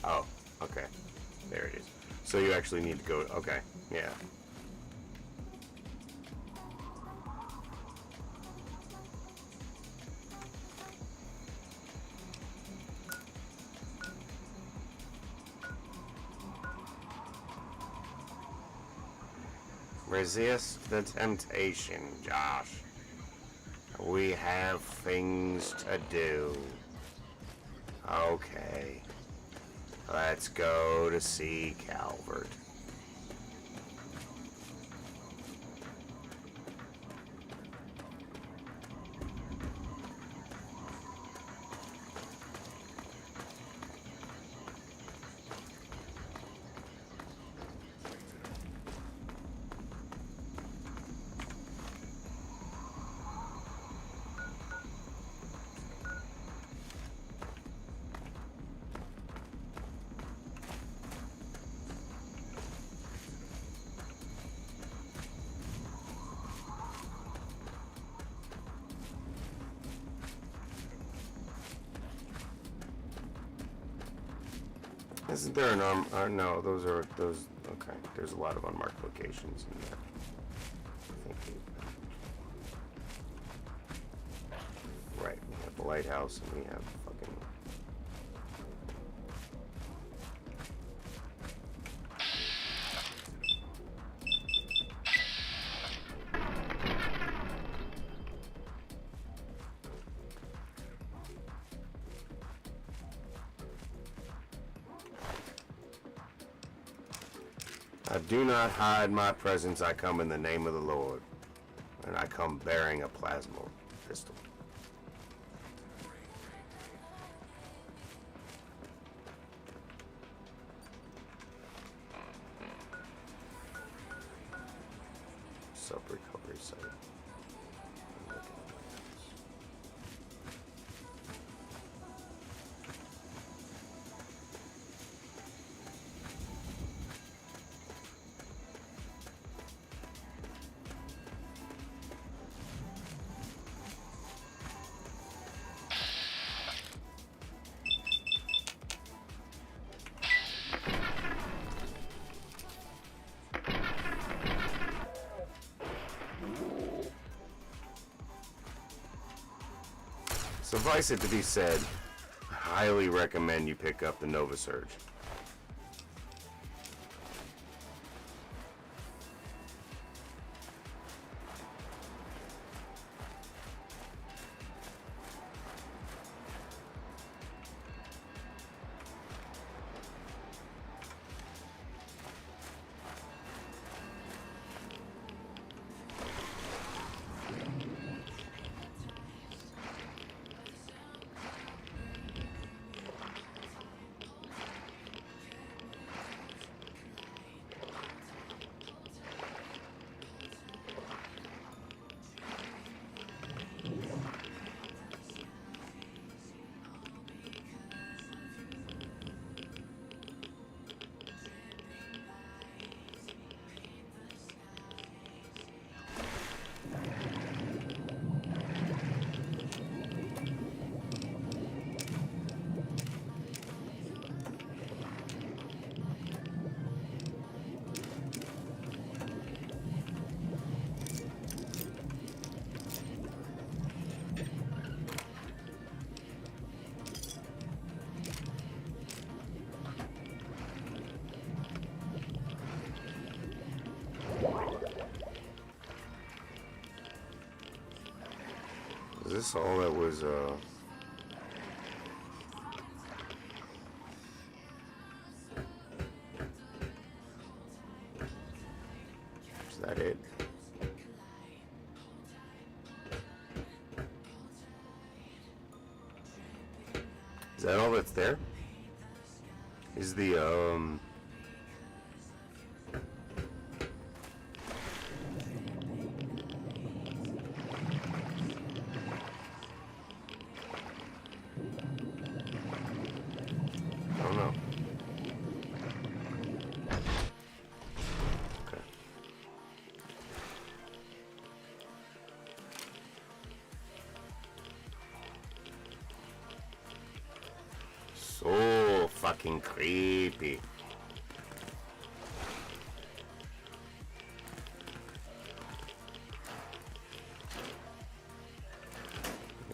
Oh, okay. There it is. So you actually need to go... Okay, yeah. Resist the temptation, Josh. We have things to do. Okay. Let's go to see Calvert. Isn't there an no, those are those. Okay, there's a lot of unmarked locations in there. Thank you. Right, we have the lighthouse and we have fucking. I do not hide my presence. I come in the name of the Lord. And I come bearing a plasma pistol. Sub-recovery site. Suffice it to be said, I highly recommend you pick up the Nova Surge. Is this all that was, Is that it? Is that all that's there? Is the, I don't know. Okay. So fucking creepy.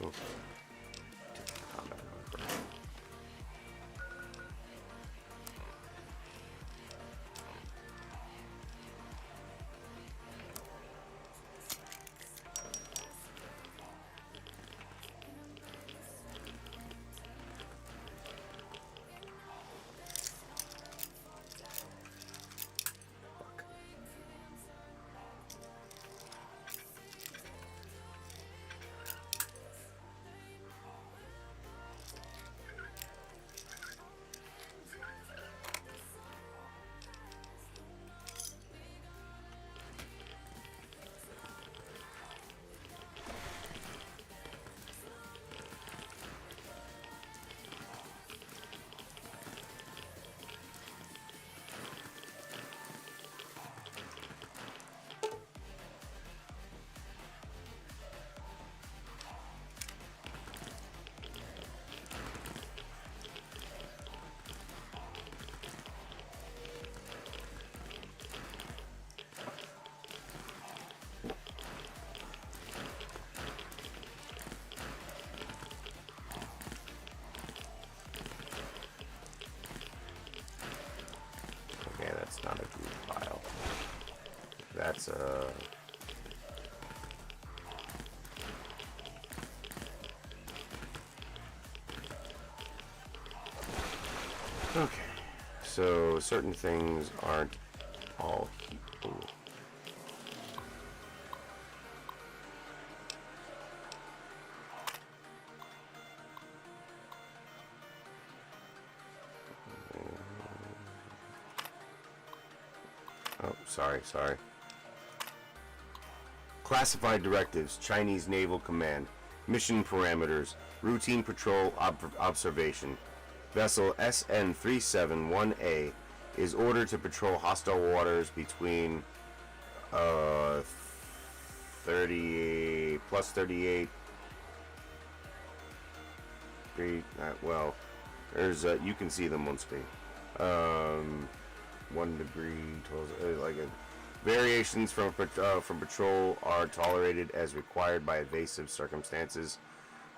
Oh. Combat marker. That's not a group file. That's a... Okay. So certain things aren't all equal. Oh, sorry. Classified directives, Chinese Naval Command, mission parameters, routine patrol observation. Vessel SN371A is ordered to patrol hostile waters between 38 plus 38. Well, there's you can see them on screen. 1 degree, 12, like variations from patrol are tolerated as required by evasive circumstances.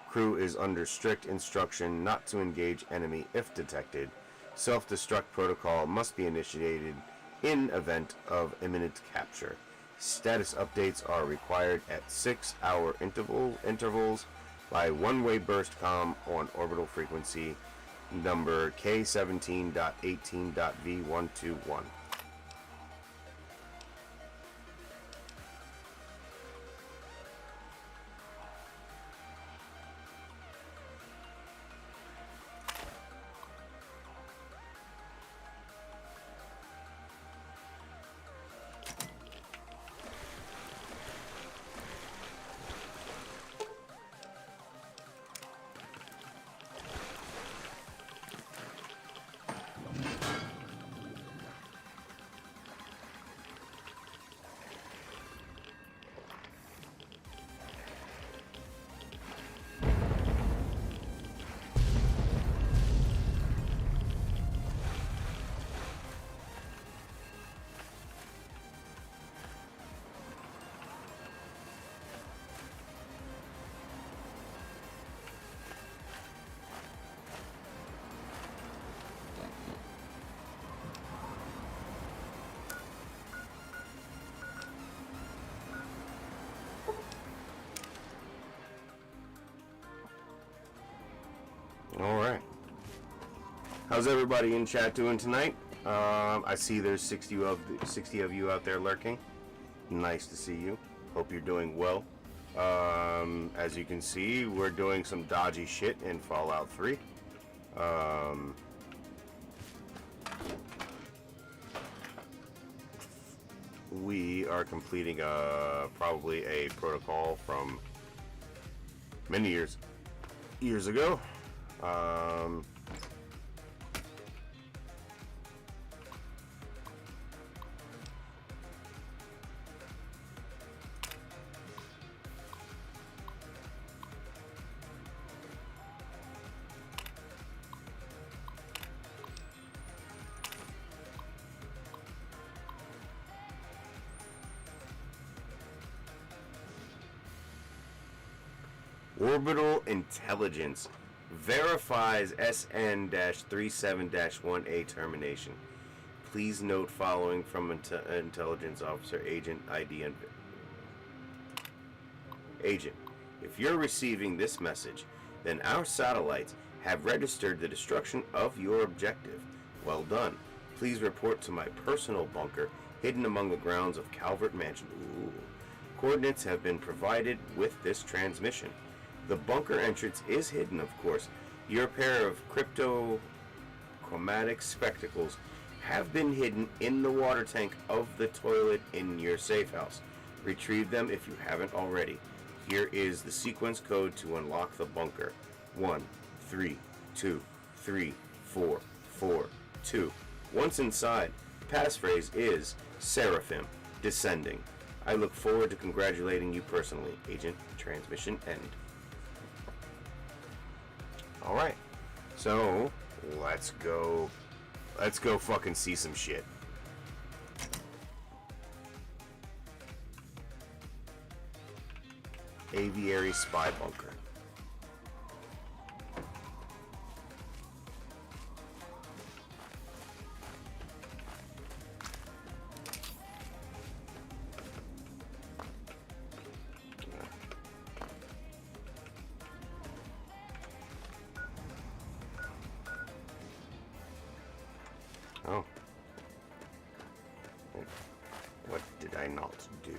Crew is under strict instruction not to engage enemy if detected. Self-destruct protocol must be initiated in event of imminent capture. Status updates are required at 6-hour intervals by one-way burst comm on orbital frequency number K17.18.V121. Alright. How's everybody in chat doing tonight? I see there's 60 of you out there lurking. Nice to see you. Hope you're doing well. As you can see, we're doing some dodgy shit in Fallout 3. We are completing probably a protocol from many years ago. Orbital Intelligence verifies SN-37-1A termination. Please note following from Intelligence Officer Agent ID and Agent. If you're receiving this message, then our satellites have registered the destruction of your objective. Well done. Please report to my personal bunker hidden among the grounds of Calvert Mansion. Ooh. Coordinates have been provided with this transmission. The bunker entrance is hidden, of course. Your pair of crypto-chromatic spectacles have been hidden in the water tank of the toilet in your safe house. Retrieve them if you haven't already. Here is the sequence code to unlock the bunker. 1 3 2 3 4 4 2. Once inside, the passphrase is Seraphim, descending. I look forward to congratulating you personally, Agent. Transmission end. Alright, so let's go fucking see some shit. Aviary spy bunker. Oh. What did I not do?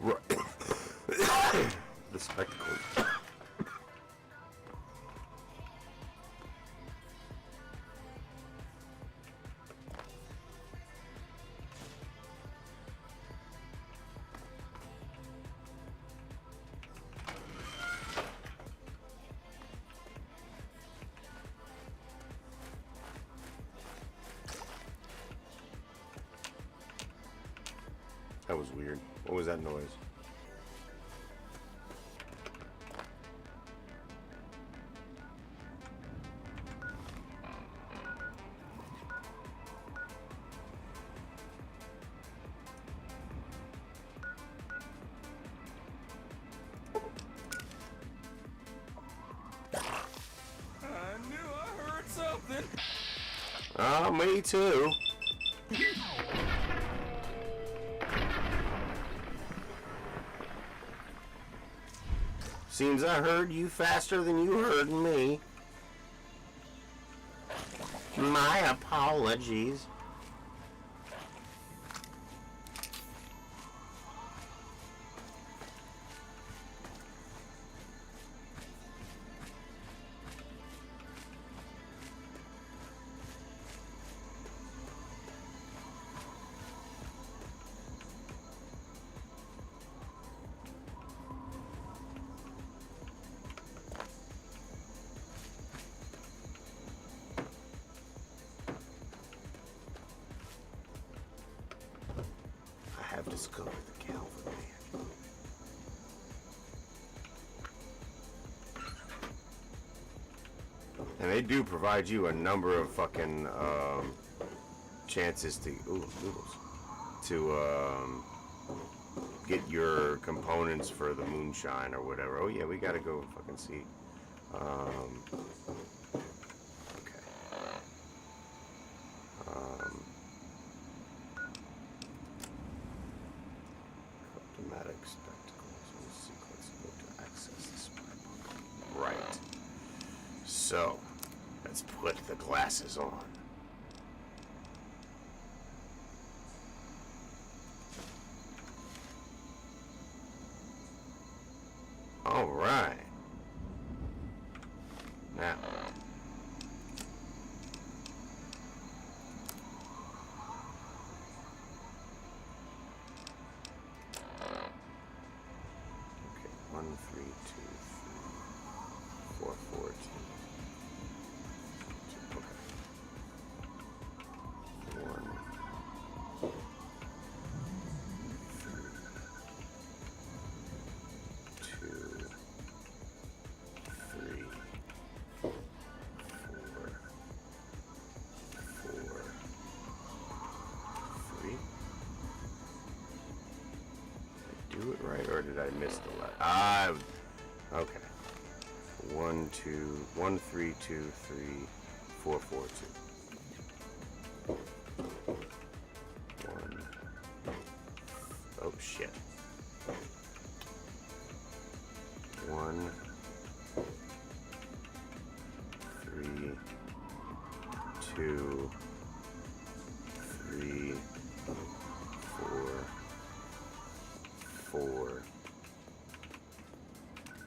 Right. The spectacles. That was weird. What was that noise? I knew I heard something. Ah, me too. Seems I heard you faster than you heard me. My apologies. I have discovered the Calvert man. And they do provide you a number of fucking chances to noodles to get your components for the moonshine or whatever. Oh yeah, we gotta go fucking see. Okay. Chromatic spectacles in the sequence to access the spy book. Right. So, let's put the glasses on. All right. Now. Okay, 1, 3, 2, 3, 4, 4, 2. Okay. 1, 2, 3, 4, 3. Did I do it right, or did I miss the last? Okay. 1, 2, 1, 3, 2, 3, 4, 4, 2. 1. Oh shit. 1, 3, 2, 3, 4, 4,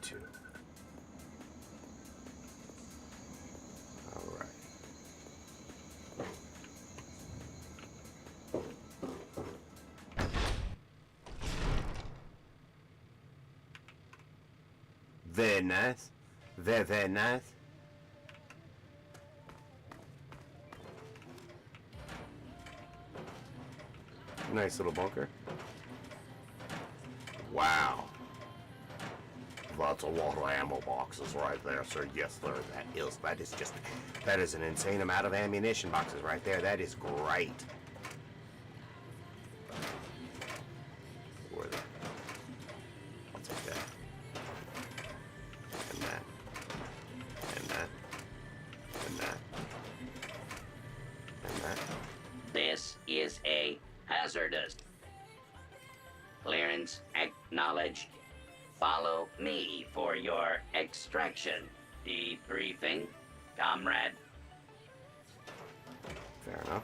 2. All right. Very nice. Very, very nice. Nice little bunker. Wow. That's a lot of ammo boxes right there, sir. Yes, sir. That is an insane amount of ammunition boxes right there. That is great. Where are they? I'll take that. And that. And that. And that. And that. This is a hazardous. Clearance acknowledged. Follow me for your extraction. Debriefing, comrade. Fair enough.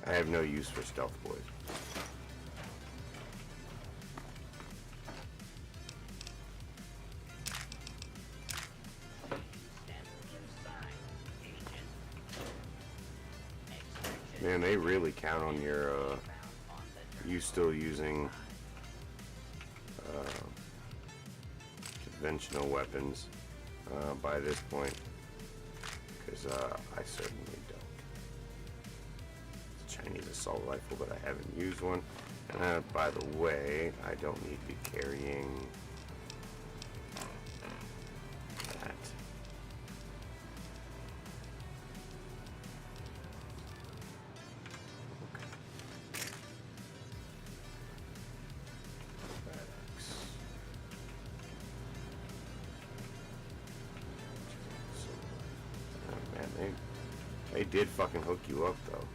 I have no use for stealth boys. Man, they really count on your, you still using, conventional weapons, by this point. Because, I certainly don't. It's a Chinese assault rifle, but I haven't used one. And, by the way, I don't need to be carrying that. They did fucking hook you up, though.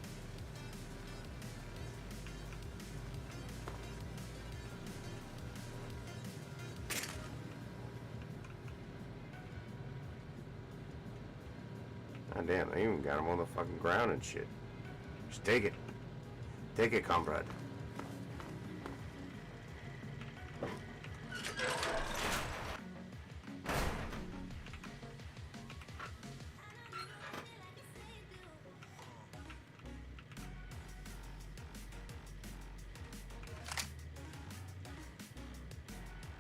God damn, they even got him on the fucking ground and shit. Just take it. Take it, comrade.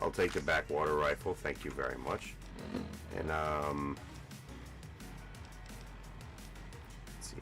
I'll take the backwater rifle, thank you very much. And, let's see.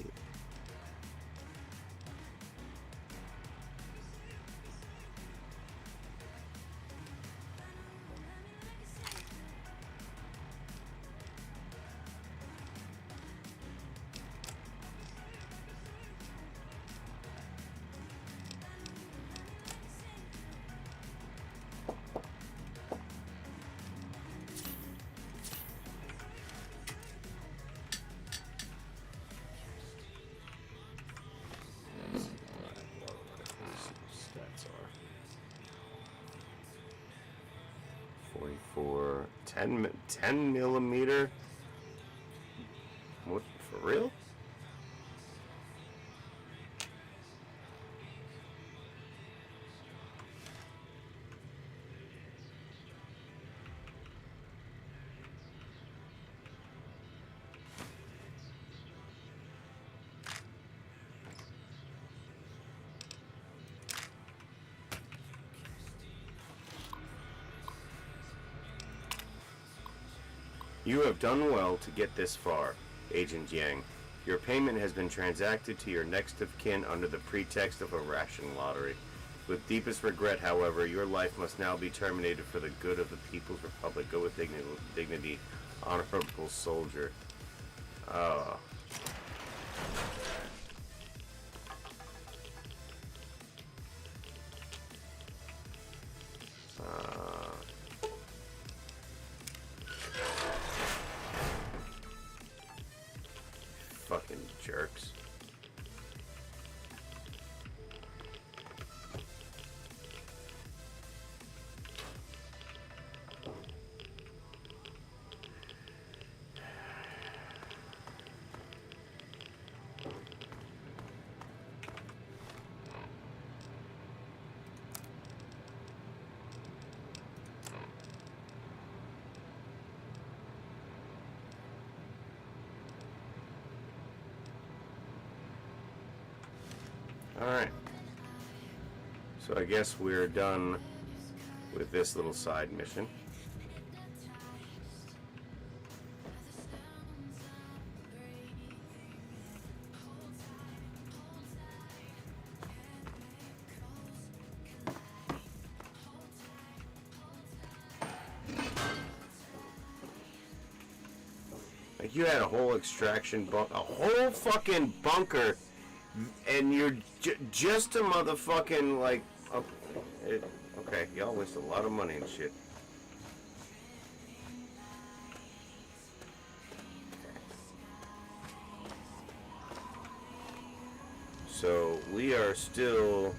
Stats are 44, 10 millimeter. What, for real? You have done well to get this far, Agent Yang. Your payment has been transacted to your next of kin under the pretext of a ration lottery. With deepest regret, however, your life must now be terminated for the good of the People's Republic. Go with dignity, honorable soldier. Oh. Fucking jerks. Alright. So I guess we're done with this little side mission. Like you had a whole extraction a whole fucking bunker. And you're just a motherfucking, like, okay, y'all waste a lot of money and shit. So we are still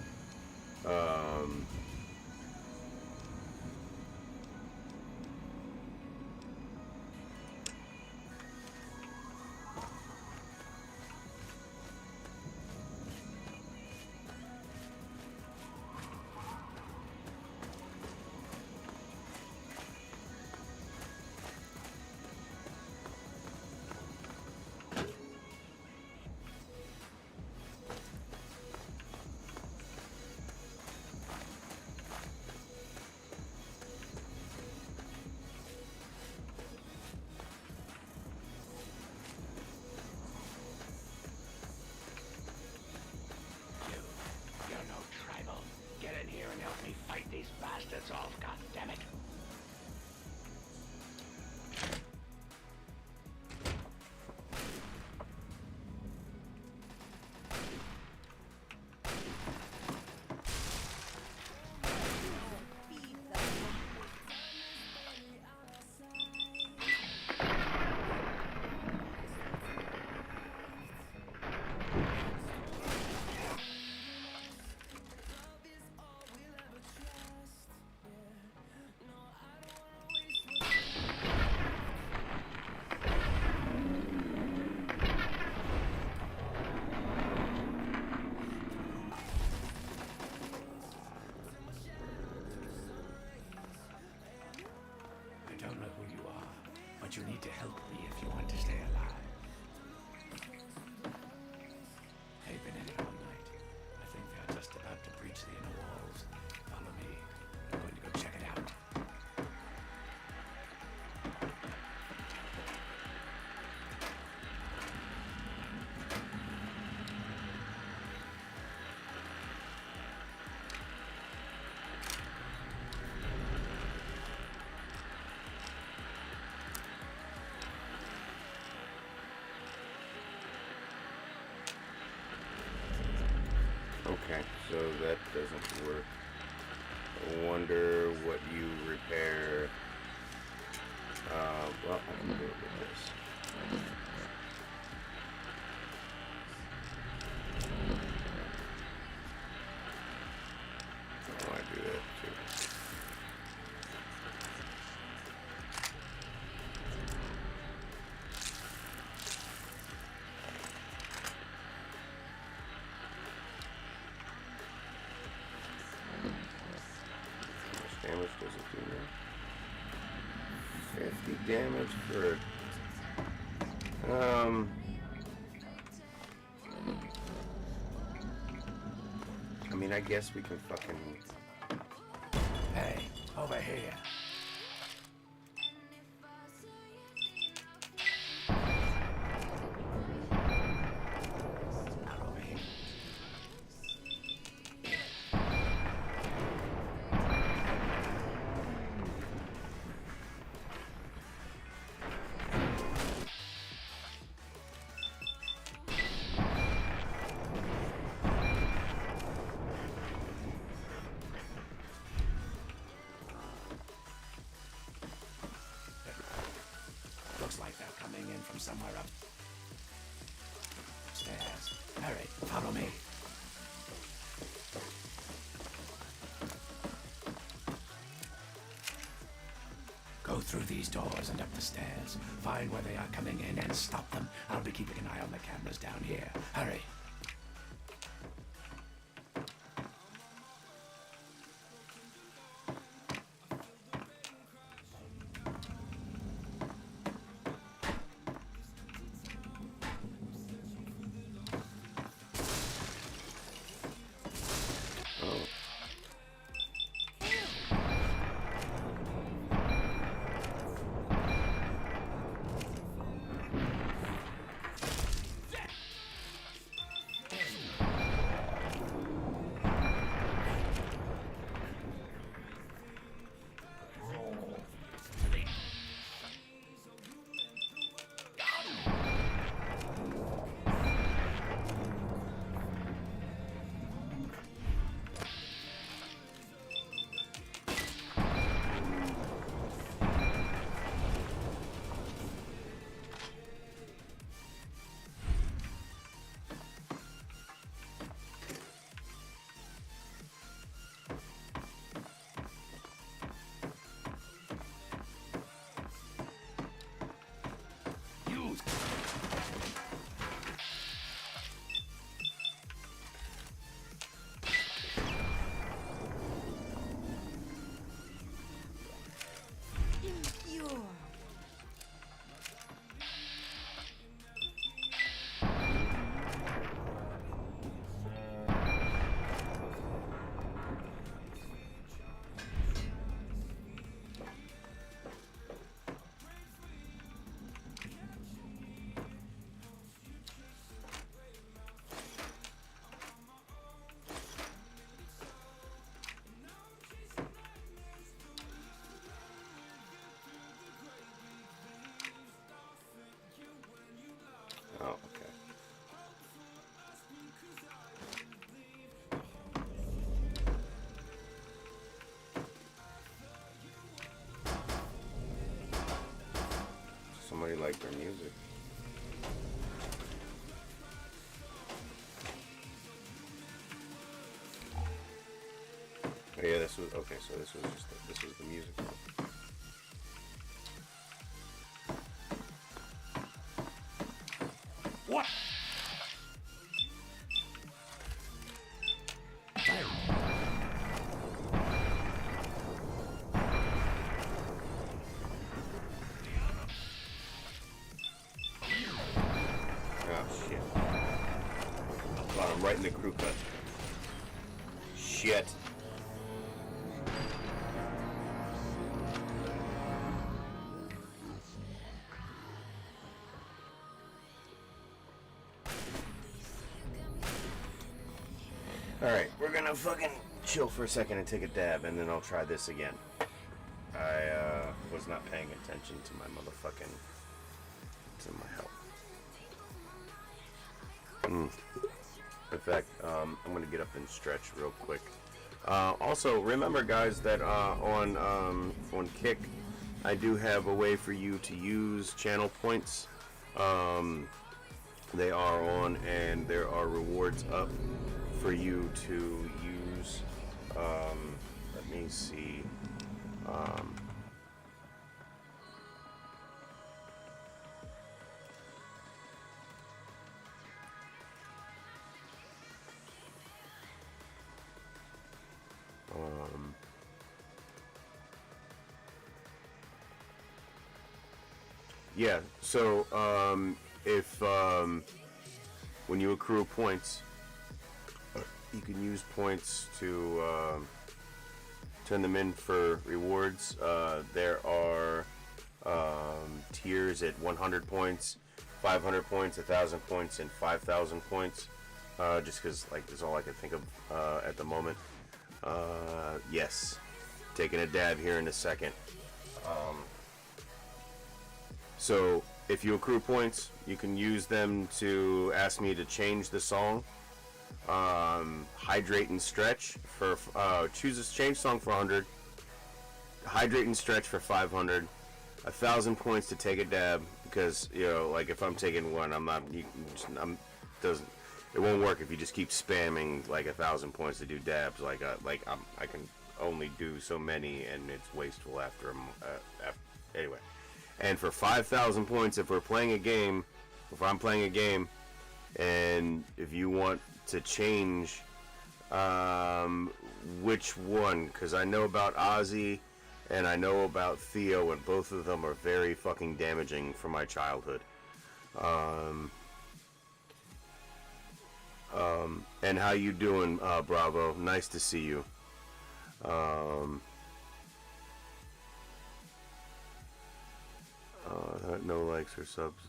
You're no tribal. Get in here and help me fight these bastards off, goddammit. I don't know who you are, but you need to help me if you want to stay alive. They've been in it all night. I think they're just about to breach the inner walls. Follow me. I'm going to go check it out. okay. So that doesn't work. I wonder what you repair. Well, I can do it with this. Oh, I do that too. How much damage does it do now? 50 damage for I mean, I guess we can fucking. Hey, over here. Not over here. Looks like they're coming in from somewhere up stairs. Hurry, follow me. Go through these doors and up the stairs. Find where they are coming in and stop them. I'll be keeping an eye on the cameras down here. Hurry. Oh. somebody liked their music. Oh, yeah, this was okay. So this was the music. What? Oh shit! Wow, I'm right in the crew cut. Shit. Alright, we're gonna fucking chill for a second and take a dab, and then I'll try this again. I was not paying attention to my motherfucking... to my health. In fact, I'm gonna get up and stretch real quick. Also, remember guys that on Kick, I do have a way for you to use channel points. They are on, and there are rewards up for you to use. Let me see. Yeah, so if when you accrue points, you can use points to turn them in for rewards. There are tiers at 100 points, 500 points, 1,000 points, and 5,000 points. Just because, like, that's all I can think of at the moment. Yes, taking a dab here in a second. So if you accrue points, you can use them to ask me to change the song. Hydrate and stretch for change song for 100. Hydrate and stretch for 500. 1,000 points to take a dab, because like if I'm taking one, it won't work if you just keep spamming like 1,000 points to do dabs. I can only do so many, and it's wasteful after anyway. And for 5,000 points, if I'm playing a game, and if you want to change which one, because I know about Ozzy and I know about Theo, and both of them are very fucking damaging for my childhood. And how you doing, Bravo? Nice to see you. No likes or subs.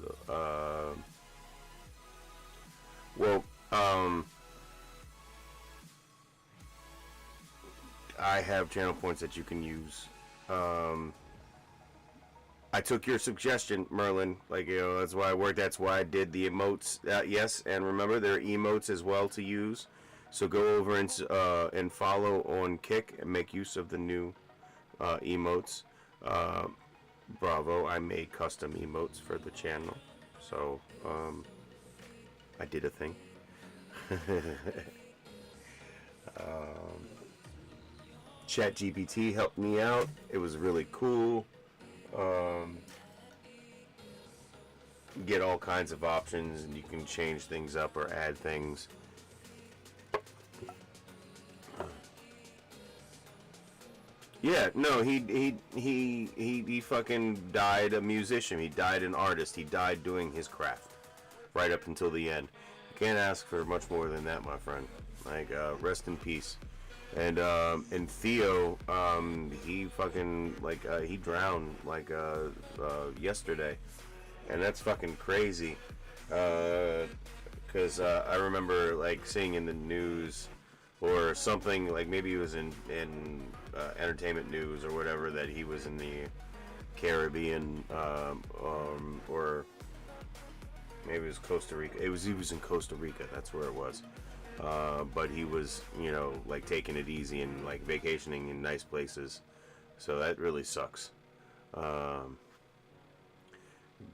I have channel points that you can use. I took your suggestion, Merlin. That's why I worked. That's why I did the emotes. Yes, and remember, there are emotes as well to use. So go over and follow on Kick and make use of the new emotes. Bravo, I made custom emotes for the channel, so I did a thing. ChatGPT helped me out. It was really cool. You get all kinds of options, and you can change things up or add things. Yeah, no, he fucking died a musician. He died an artist. He died doing his craft right up until the end. You can't ask for much more than that, my friend. Rest in peace. And Theo, he fucking he drowned yesterday, and that's fucking crazy. Because I remember seeing in the news or something, maybe it was in entertainment news or whatever, that he was in the Caribbean, or maybe it was Costa Rica. He was in Costa Rica. That's where it was. But he was, taking it easy and vacationing in nice places. So that really sucks.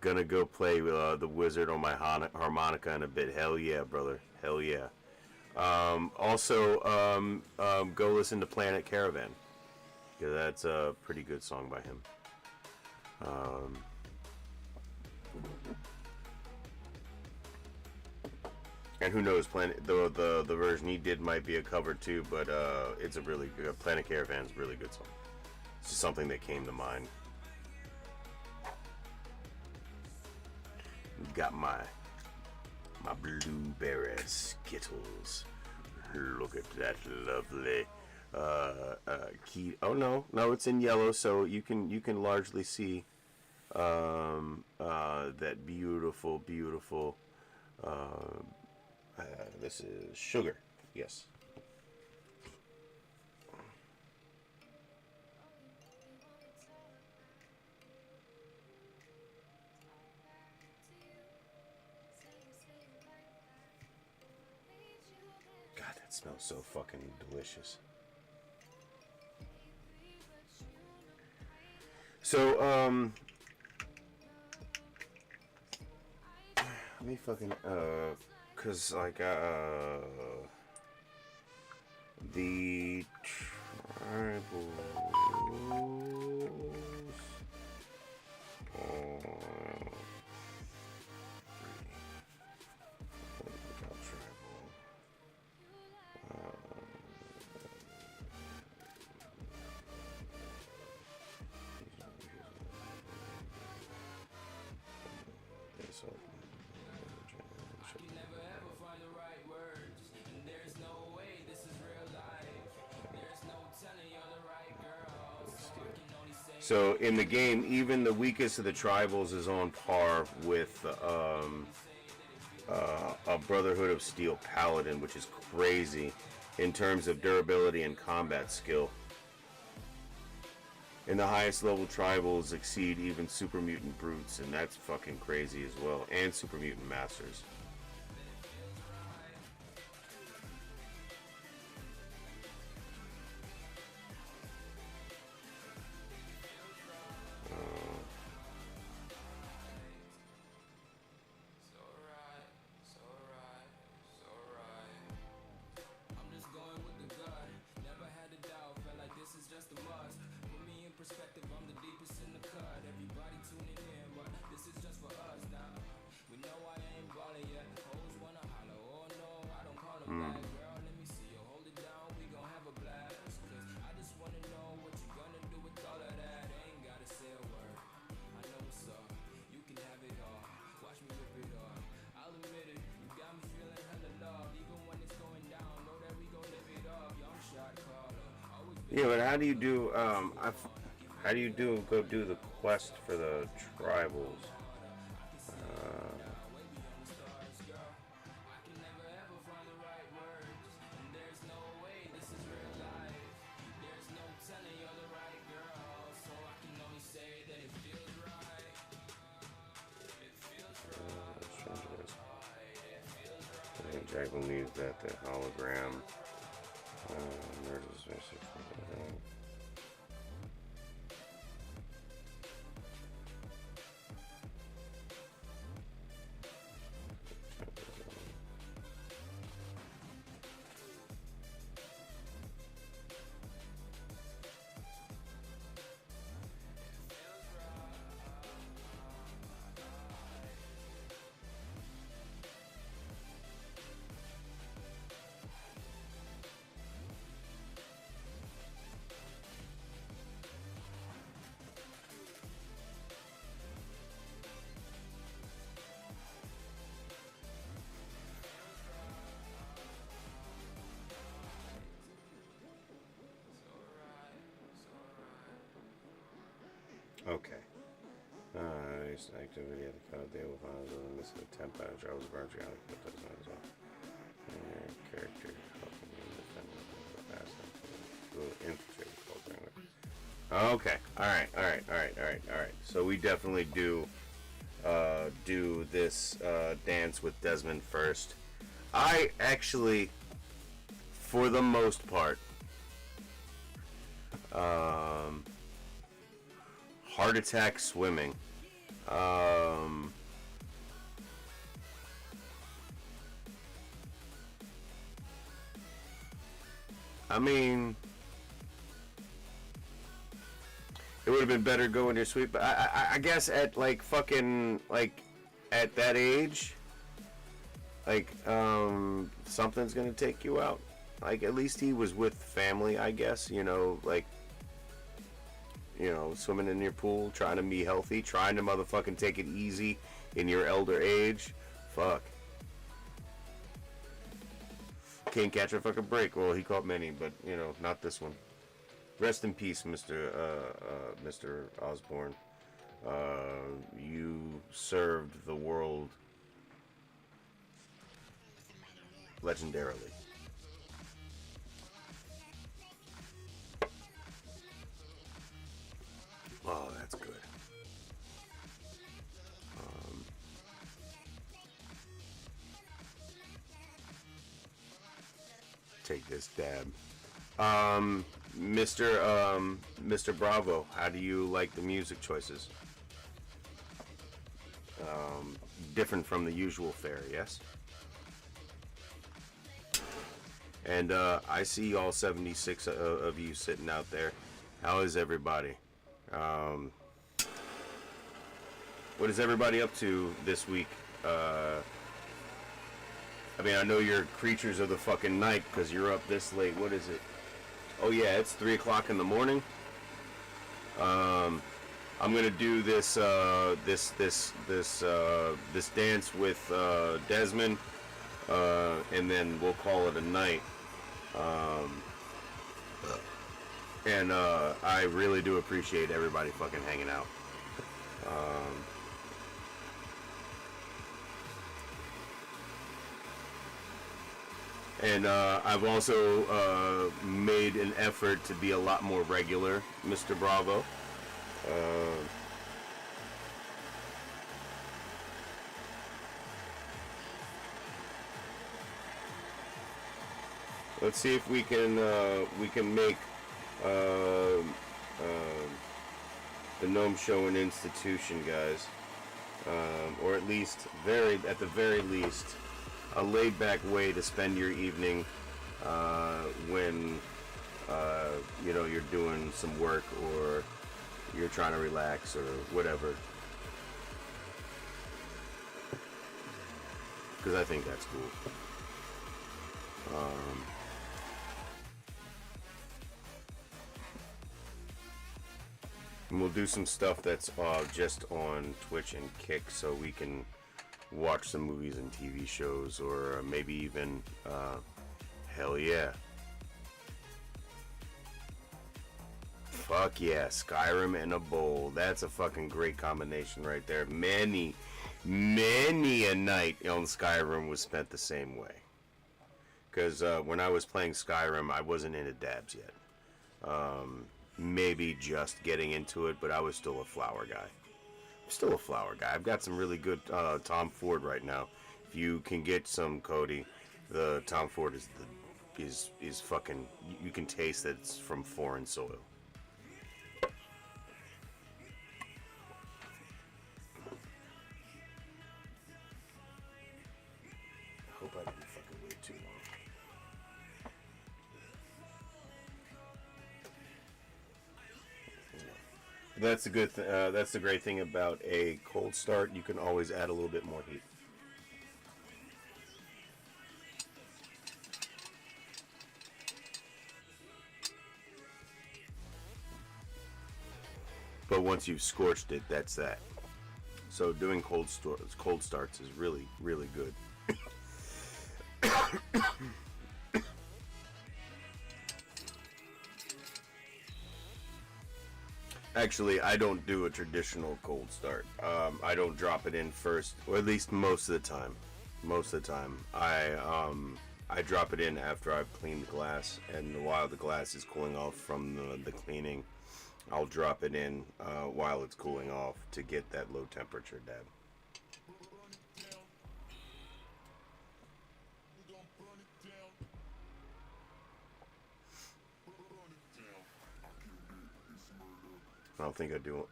gonna go play the wizard on my harmonica in a bit. Hell yeah, brother. Hell yeah. Also, go listen to Planet Caravan. Yeah, that's a pretty good song by him. And who knows, the version he did might be a cover too, but it's a really good, Planet Caravan's a really good song. It's just something that came to mind. Got my blueberry Skittles. Look at that lovely key. Oh no, it's in yellow, so you can largely see that beautiful. This is sugar. Yes. God, that smells so fucking delicious. So, let me fucking, cause like, the tribals, so in the game, even the weakest of the tribals is on par with a Brotherhood of Steel Paladin, which is crazy in terms of durability and combat skill. And the highest level tribals exceed even super mutant brutes, and that's fucking crazy as well. And super mutant masters. Yeah, but how do you do? How do you go do the quest for the tribals? I believe that the hologram. Okay. It's activity at the code they will find this is a temp manager. I was virtually on it does not as well. Character helping you defend the fast infiltrate program. Okay. Alright. So we definitely do this dance with Desmond first. I actually, for the most part, heart attack swimming. I mean, it would have been better going your sweet, but I guess at like fucking like at that age, like something's gonna take you out. Like at least he was with family, I guess. You know, like swimming in your pool, trying to be healthy, trying to motherfucking take it easy in your elder age. Fuck. Can't catch a fucking break. Well, he caught many, but not this one. Rest in peace, Mr. Osborne. You served the world legendarily. Oh, that's good. Take this dab. Mr. Bravo, how do you like the music choices? Different from the usual fare, yes? And I see all 76 of you sitting out there. How is everybody? What is everybody up to this week? I mean, I know you're creatures of the fucking night because you're up this late. What is it? Oh yeah, it's 3 o'clock in the morning. I'm gonna do this this dance with Desmond, and then we'll call it a night. And I really do appreciate everybody fucking hanging out. And I've also made an effort to be a lot more regular, Mr. Bravo. Let's see if we can make the Gnome Show an institution, guys, or at least at the very least, a laid-back way to spend your evening when you're doing some work or you're trying to relax or whatever. Because I think that's cool. And we'll do some stuff that's just on Twitch and Kick, so we can watch some movies and TV shows, or maybe even hell yeah, fuck yeah, Skyrim and a bowl. That's a fucking great combination right there. Many a night on Skyrim was spent the same way, because when I was playing Skyrim, I wasn't into dabs yet. Maybe just getting into it, but I was still a flower guy. Still a flower guy. I've got some really good Tom Ford right now. If you can get some, Cody, the Tom Ford is fucking. You can taste that it's from foreign soil. I hope I didn't fucking wait too long. That's the good. That's the great thing about a cold start. You can always add a little bit more heat. But once you've scorched it, that's that. So doing cold starts is really, really good. Actually, I don't do a traditional cold start. I don't drop it in first, or at least most of the time. Most of the time, I drop it in after I've cleaned the glass, and while the glass is cooling off from the cleaning, I'll drop it in while it's cooling off to get that low temperature dab. I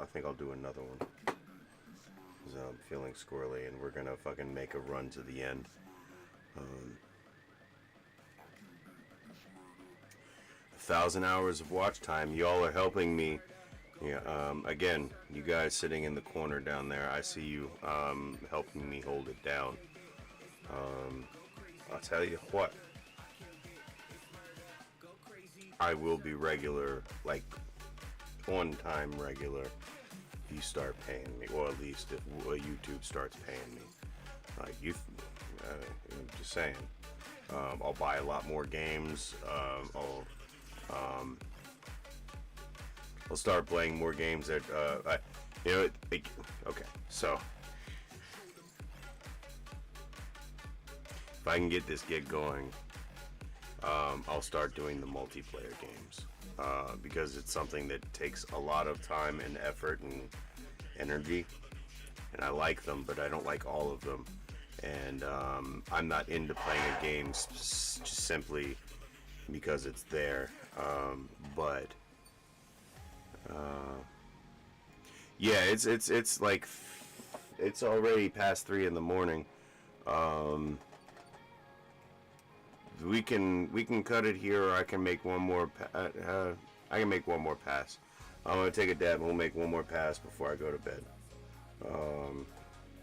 think I'll do another one. 'Cause I'm feeling squirrely, and we're gonna fucking make a run to the end. 1,000 hours of watch time. Y'all are helping me. Yeah, again, you guys sitting in the corner down there, I see you helping me hold it down. I'll tell you what, I will be regular, like on time regular, if you start paying me, or at least if YouTube starts paying me. Like I'm just saying, I'll buy a lot more games. I'll start playing more games that, okay, so if I can get this gig going, I'll start doing the multiplayer games, because it's something that takes a lot of time and effort and energy, and I like them, but I don't like all of them, and I'm not into playing a game just simply because it's there, but yeah, it's like it's already past 3 in the morning. We can cut it here, or I can make one more. I can make one more pass. I'm gonna take a dab, and we'll make one more pass before I go to bed.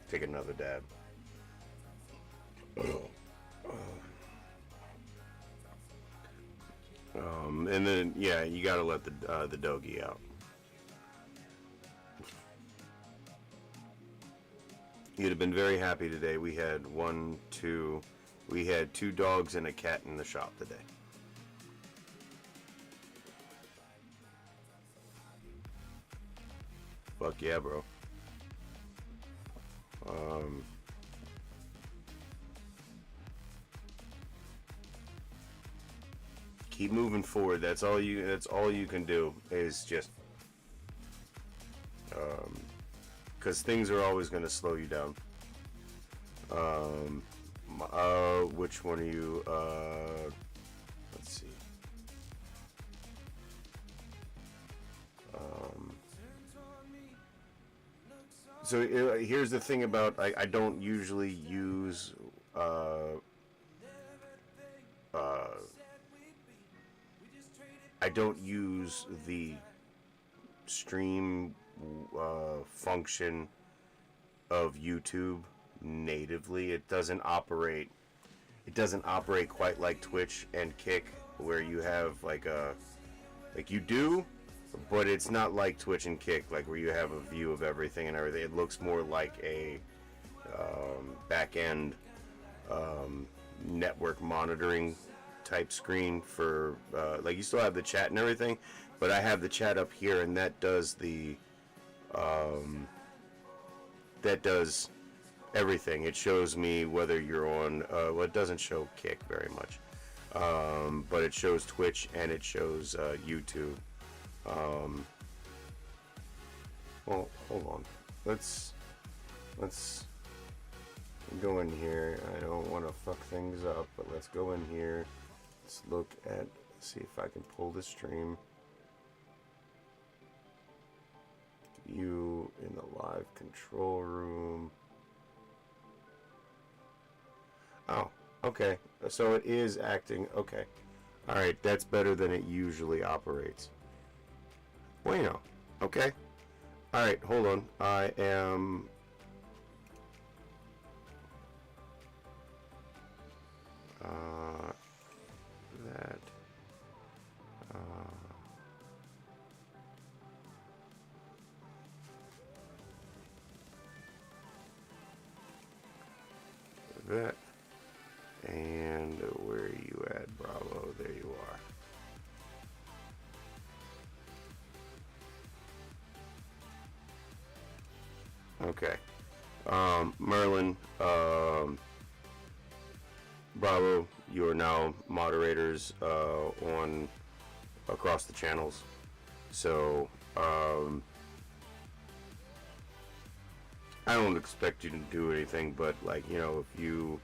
Take another dab. And then yeah, you gotta let the doggy out. You'd have been very happy today. We had we had 2 dogs and a cat in the shop today. Fuck yeah, bro. Keep moving forward. That's all you can do is just because things are always going to slow you down. Which one are you? Let's see. So here's the thing about I don't usually use I don't use the stream function of YouTube natively. It doesn't operate quite like Twitch and Kick, where you have like you do, but it's not like Twitch and Kick, like where you have a view of everything and everything. It looks more like a back end network monitoring type screen for like you still have the chat and everything, but I have the chat up here, and that does everything. It shows me whether you're on well, it doesn't show Kick very much, but it shows Twitch and it shows YouTube. Well, hold on, let's go in here. I don't want to fuck things up, but let's go in here. Let's look at, see if I can pull the stream. You in the live control room. Oh, okay. So it is acting. Okay. Alright, that's better than it usually operates. Bueno. Okay. Alright, hold on. I am... that... that, and where are you at, Bravo? There you are. Okay. Merlin, Bravo, you are now moderators on across the channels. So, I don't expect you to do anything, but like, you know, if you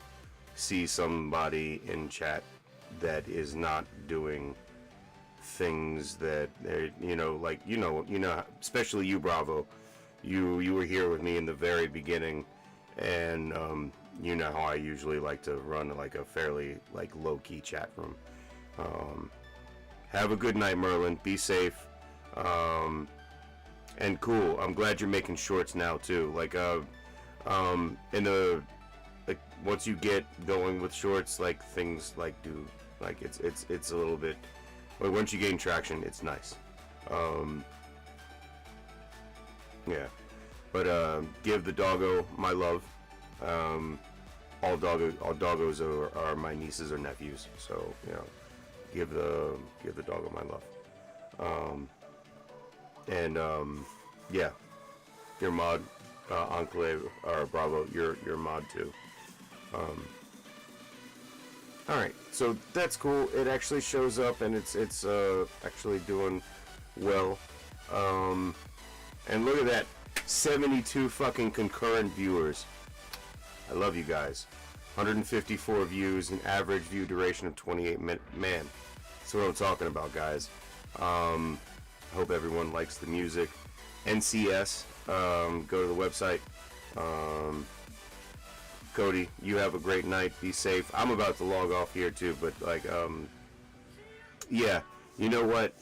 see somebody in chat that is not doing things that they, you know, like, you know, especially you, Bravo, you were here with me in the very beginning, and you know how I usually like to run like a fairly like low-key chat room. have a good night, Merlin. Be safe. And cool. I'm glad you're making shorts now too. Like in the like once you get going with shorts, like things like do like it's a little bit. Like once you gain traction, it's nice. Yeah. But give the doggo my love. All doggos are my nieces or nephews, so you know, give the doggo my love. Yeah, your mod, Enclave or Bravo, your mod too. All right, so that's cool. It actually shows up and it's actually doing well. And look at that, 72 fucking concurrent viewers. I love you guys. 154 views, an average view duration of 28 minutes. Man, that's what I'm talking about, guys. I hope everyone likes the music. NCS, go to the website. Cody, you have a great night. Be safe. I'm about to log off here too, but like, yeah, you know what?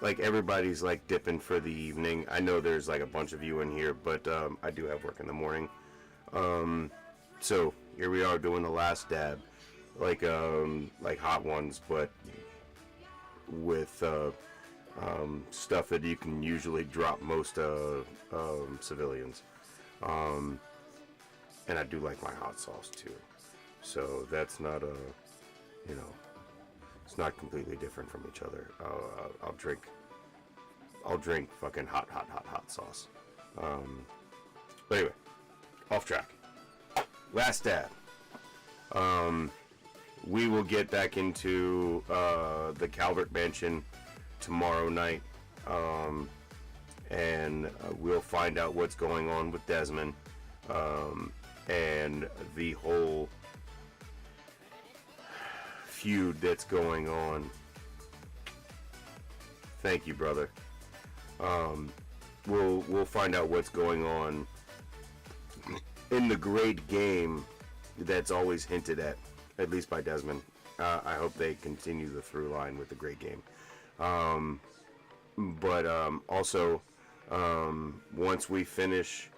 Like everybody's like dipping for the evening. I know there's like a bunch of you in here, but I do have work in the morning. So here we are doing the last dab, like hot ones, but with stuff that you can usually drop most civilians. And I do like my hot sauce too, so that's not you know, it's not completely different from each other. I'll drink fucking hot sauce. But anyway, off track. Last dab. We will get back into the Calvert mansion tomorrow night, and we'll find out what's going on with Desmond, and the whole feud that's going on. Thank you, brother. We'll find out what's going on in the great game that's always hinted at least by Desmond. I hope they continue the through line with the great game. But also, once we finish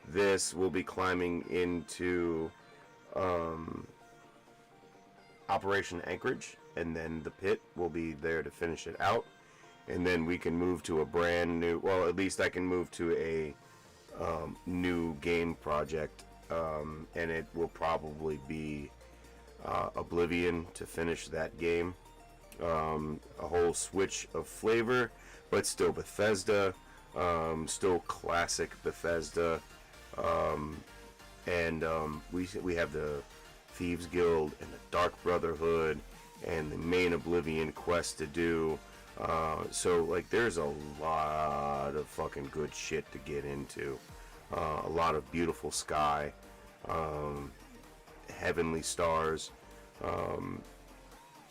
this, we'll be climbing into Operation Anchorage, and then the pit will be there to finish it out, and then we can move to a brand new, well, at least I can move to a new game project, and it will probably be Oblivion to finish that game. A whole switch of flavor, but still Bethesda, still classic Bethesda, and we have the Thieves Guild and the Dark Brotherhood and the main Oblivion quest to do. So like there's a lot of fucking good shit to get into. A lot of beautiful sky, heavenly stars,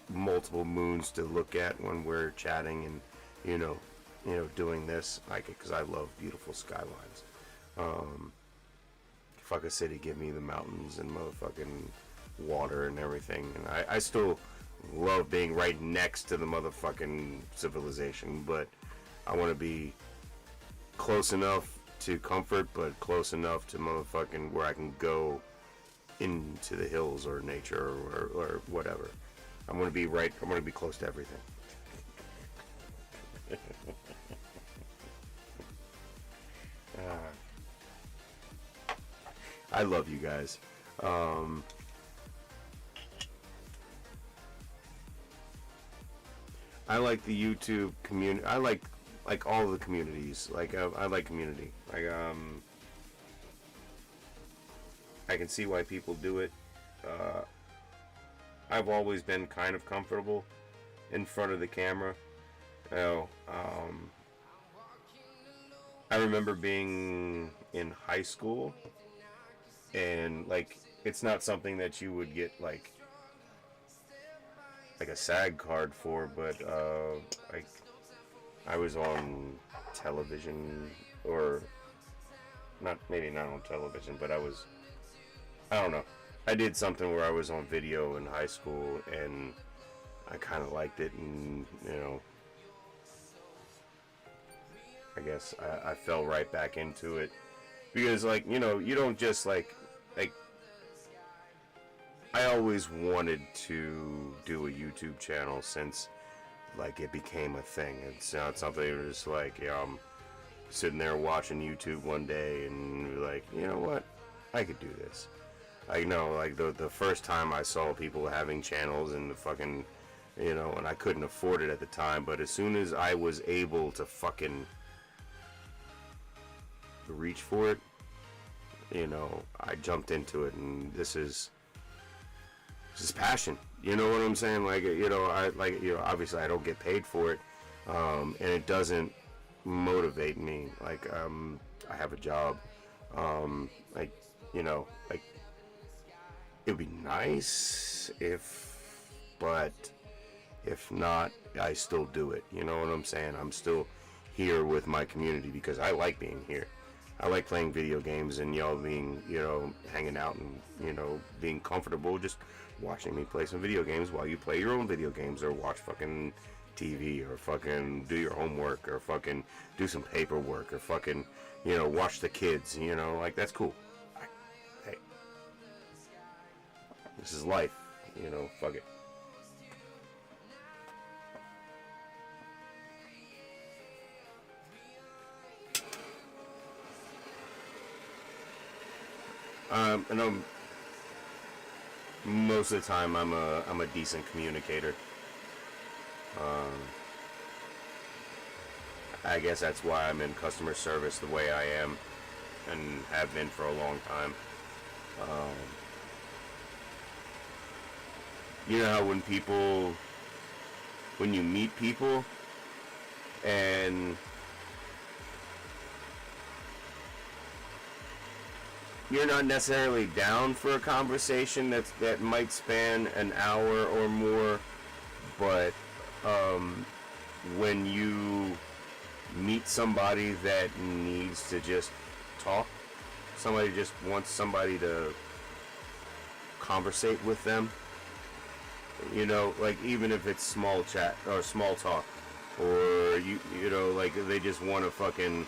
multiple moons to look at when we're chatting and you know doing this, like, because I love beautiful skylines. Fuck a city, give me the mountains and motherfucking water and everything. And I still love being right next to the motherfucking civilization, but I want to be close enough to comfort, but close enough to motherfucking where I can go into the hills or nature or whatever. I'm gonna be right. I'm gonna be close to everything. I love you guys. I like the YouTube community. I like all of the communities. Like I like community. Like I can see why people do it. I've always been kind of comfortable in front of the camera. You know, I remember being in high school, and like it's not something that you would get like a SAG card for, but like I was on television, or maybe not on television, but I don't know. I did something where I was on video in high school, and I kind of liked it, and I guess I fell right back into it because, like, you don't just like I always wanted to do a YouTube channel since, like, it became a thing. It's not something that was like, I'm sitting there watching YouTube one day and like, you know what, I could do this. I know, like, the first time I saw people having channels and the fucking, and I couldn't afford it at the time, but as soon as I was able to fucking reach for it, I jumped into it, and this is passion. You know what I'm saying? Like, obviously I don't get paid for it, and it doesn't motivate me. Like, I have a job. Like, it would be nice but if not, I still do it. You know what I'm saying? I'm still here with my community because I like being here. I like playing video games and y'all being, hanging out and, being comfortable, just watching me play some video games while you play your own video games, or watch fucking TV, or fucking do your homework, or fucking do some paperwork, or fucking, watch the kids, like, that's cool. Hey, this is life, fuck it. And most of the time I'm a decent communicator. I guess that's why I'm in customer service the way I am, and have been for a long time. You know how when you meet people and you're not necessarily down for a conversation that might span an hour or more, but when you meet somebody that needs to just talk, somebody just wants somebody to conversate with them, like, even if it's small chat or small talk, or like, they just want to fucking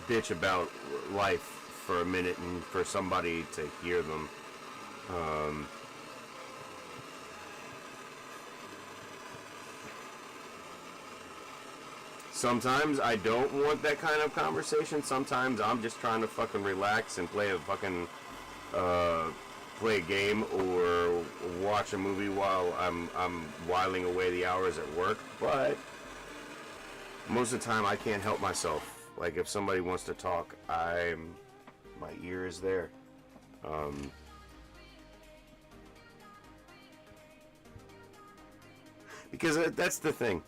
bitch about life for a minute and for somebody to hear them. Sometimes I don't want that kind of conversation. Sometimes I'm just trying to fucking relax and play a game or watch a movie while I'm whiling away the hours at work. But most of the time I can't help myself. Like, if somebody wants to talk, my ear is there. Because that's the thing.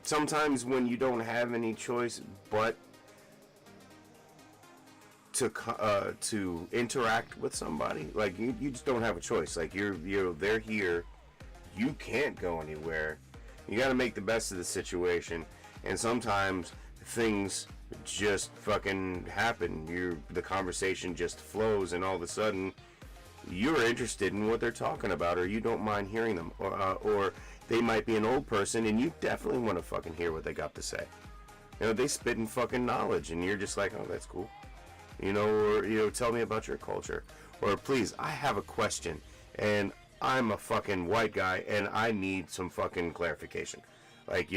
Sometimes when you don't have any choice but to interact with somebody, like, you just don't have a choice. Like, they're here, you can't go anywhere. You got to make the best of the situation, and sometimes things just fucking happen. The conversation just flows, and all of a sudden you're interested in what they're talking about, or you don't mind hearing them, or they might be an old person and you definitely want to fucking hear what they got to say. They spit in fucking knowledge, and you're just like, oh, that's cool. Or tell me about your culture, or please, I have a question and I'm a fucking white guy and I need some fucking clarification. Like,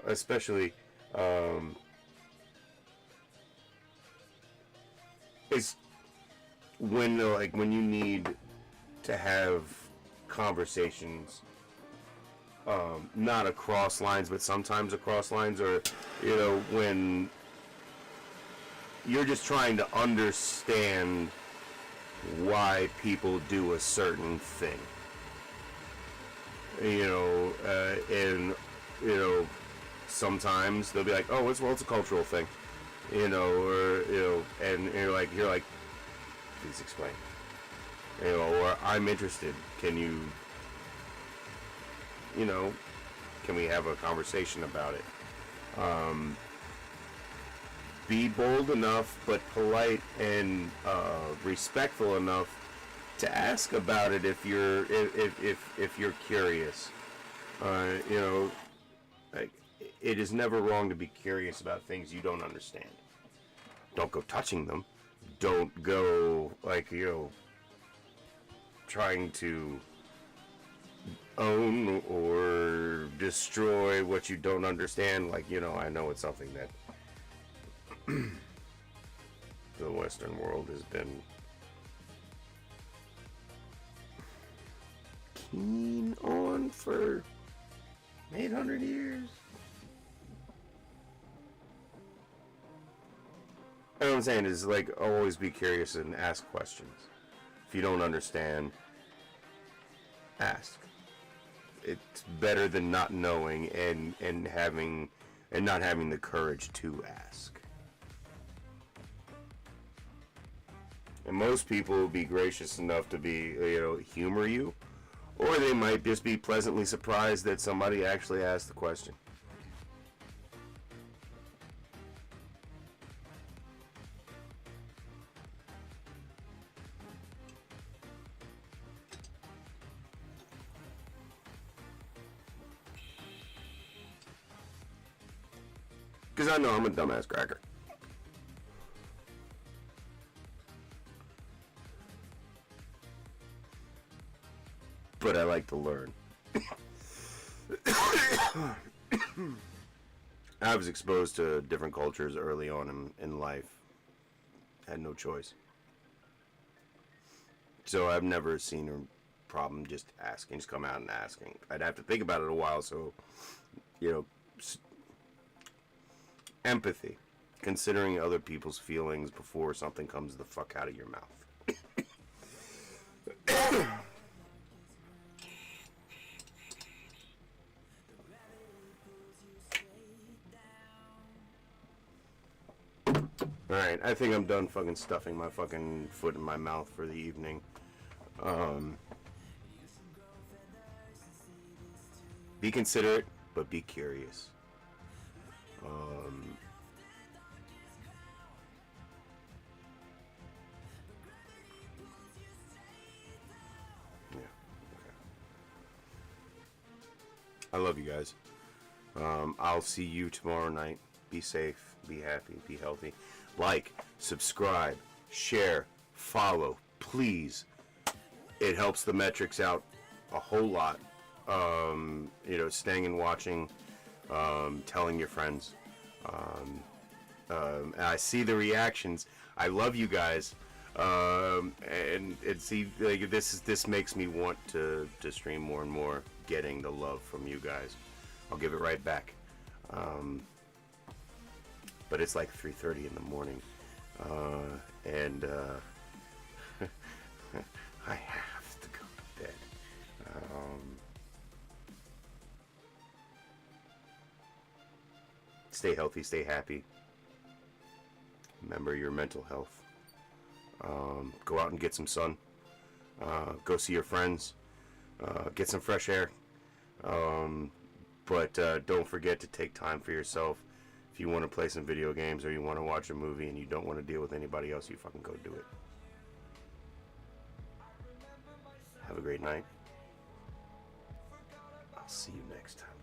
especially it's when you need to have conversations, not across lines, but sometimes across lines, or when you're just trying to understand why people do a certain thing, and sometimes they'll be like, oh, it's a cultural thing, and you're like, please explain, or I'm interested, can you, can we have a conversation about it? Be bold enough, but polite and respectful enough to ask about it if you're curious. You know, like, it is never wrong to be curious about things you don't understand. Don't go touching them. Don't go, like, you know, trying to own or destroy what you don't understand. Like, you know, I know it's something that the Western world has been keen on for 800 years. And what I'm saying is, like, always be curious and ask questions. If you don't understand, ask. It's better than not knowing and not having the courage to ask. And most people will be gracious enough to be, you know, humor you, or they might just be pleasantly surprised that somebody actually asked the question. Because I know I'm a dumbass cracker. But I like to learn. I was exposed to different cultures early on in life. Had no choice. So I've never seen a problem just asking, just come out and asking. I'd have to think about it a while, so, you know, empathy. Considering other people's feelings before something comes the fuck out of your mouth. Alright, I think I'm done fucking stuffing my fucking foot in my mouth for the evening. Be considerate, but be curious. Yeah, okay. I love you guys. I'll see you tomorrow night. Be safe, be happy, be healthy. Like, subscribe, share, follow, please. It helps the metrics out a whole lot. You know, staying and watching, telling your friends. I see the reactions. I love you guys. And see, like, this makes me want to stream more and more, getting the love from you guys. I'll give it right back. But it's like 3:30 in the morning, and I have to go to bed. Stay healthy, stay happy. Remember your mental health. Go out and get some sun. Go see your friends. Get some fresh air. But don't forget to take time for yourself. If you want to play some video games or you want to watch a movie and you don't want to deal with anybody else, you fucking go do it. Have a great night. I'll see you next time.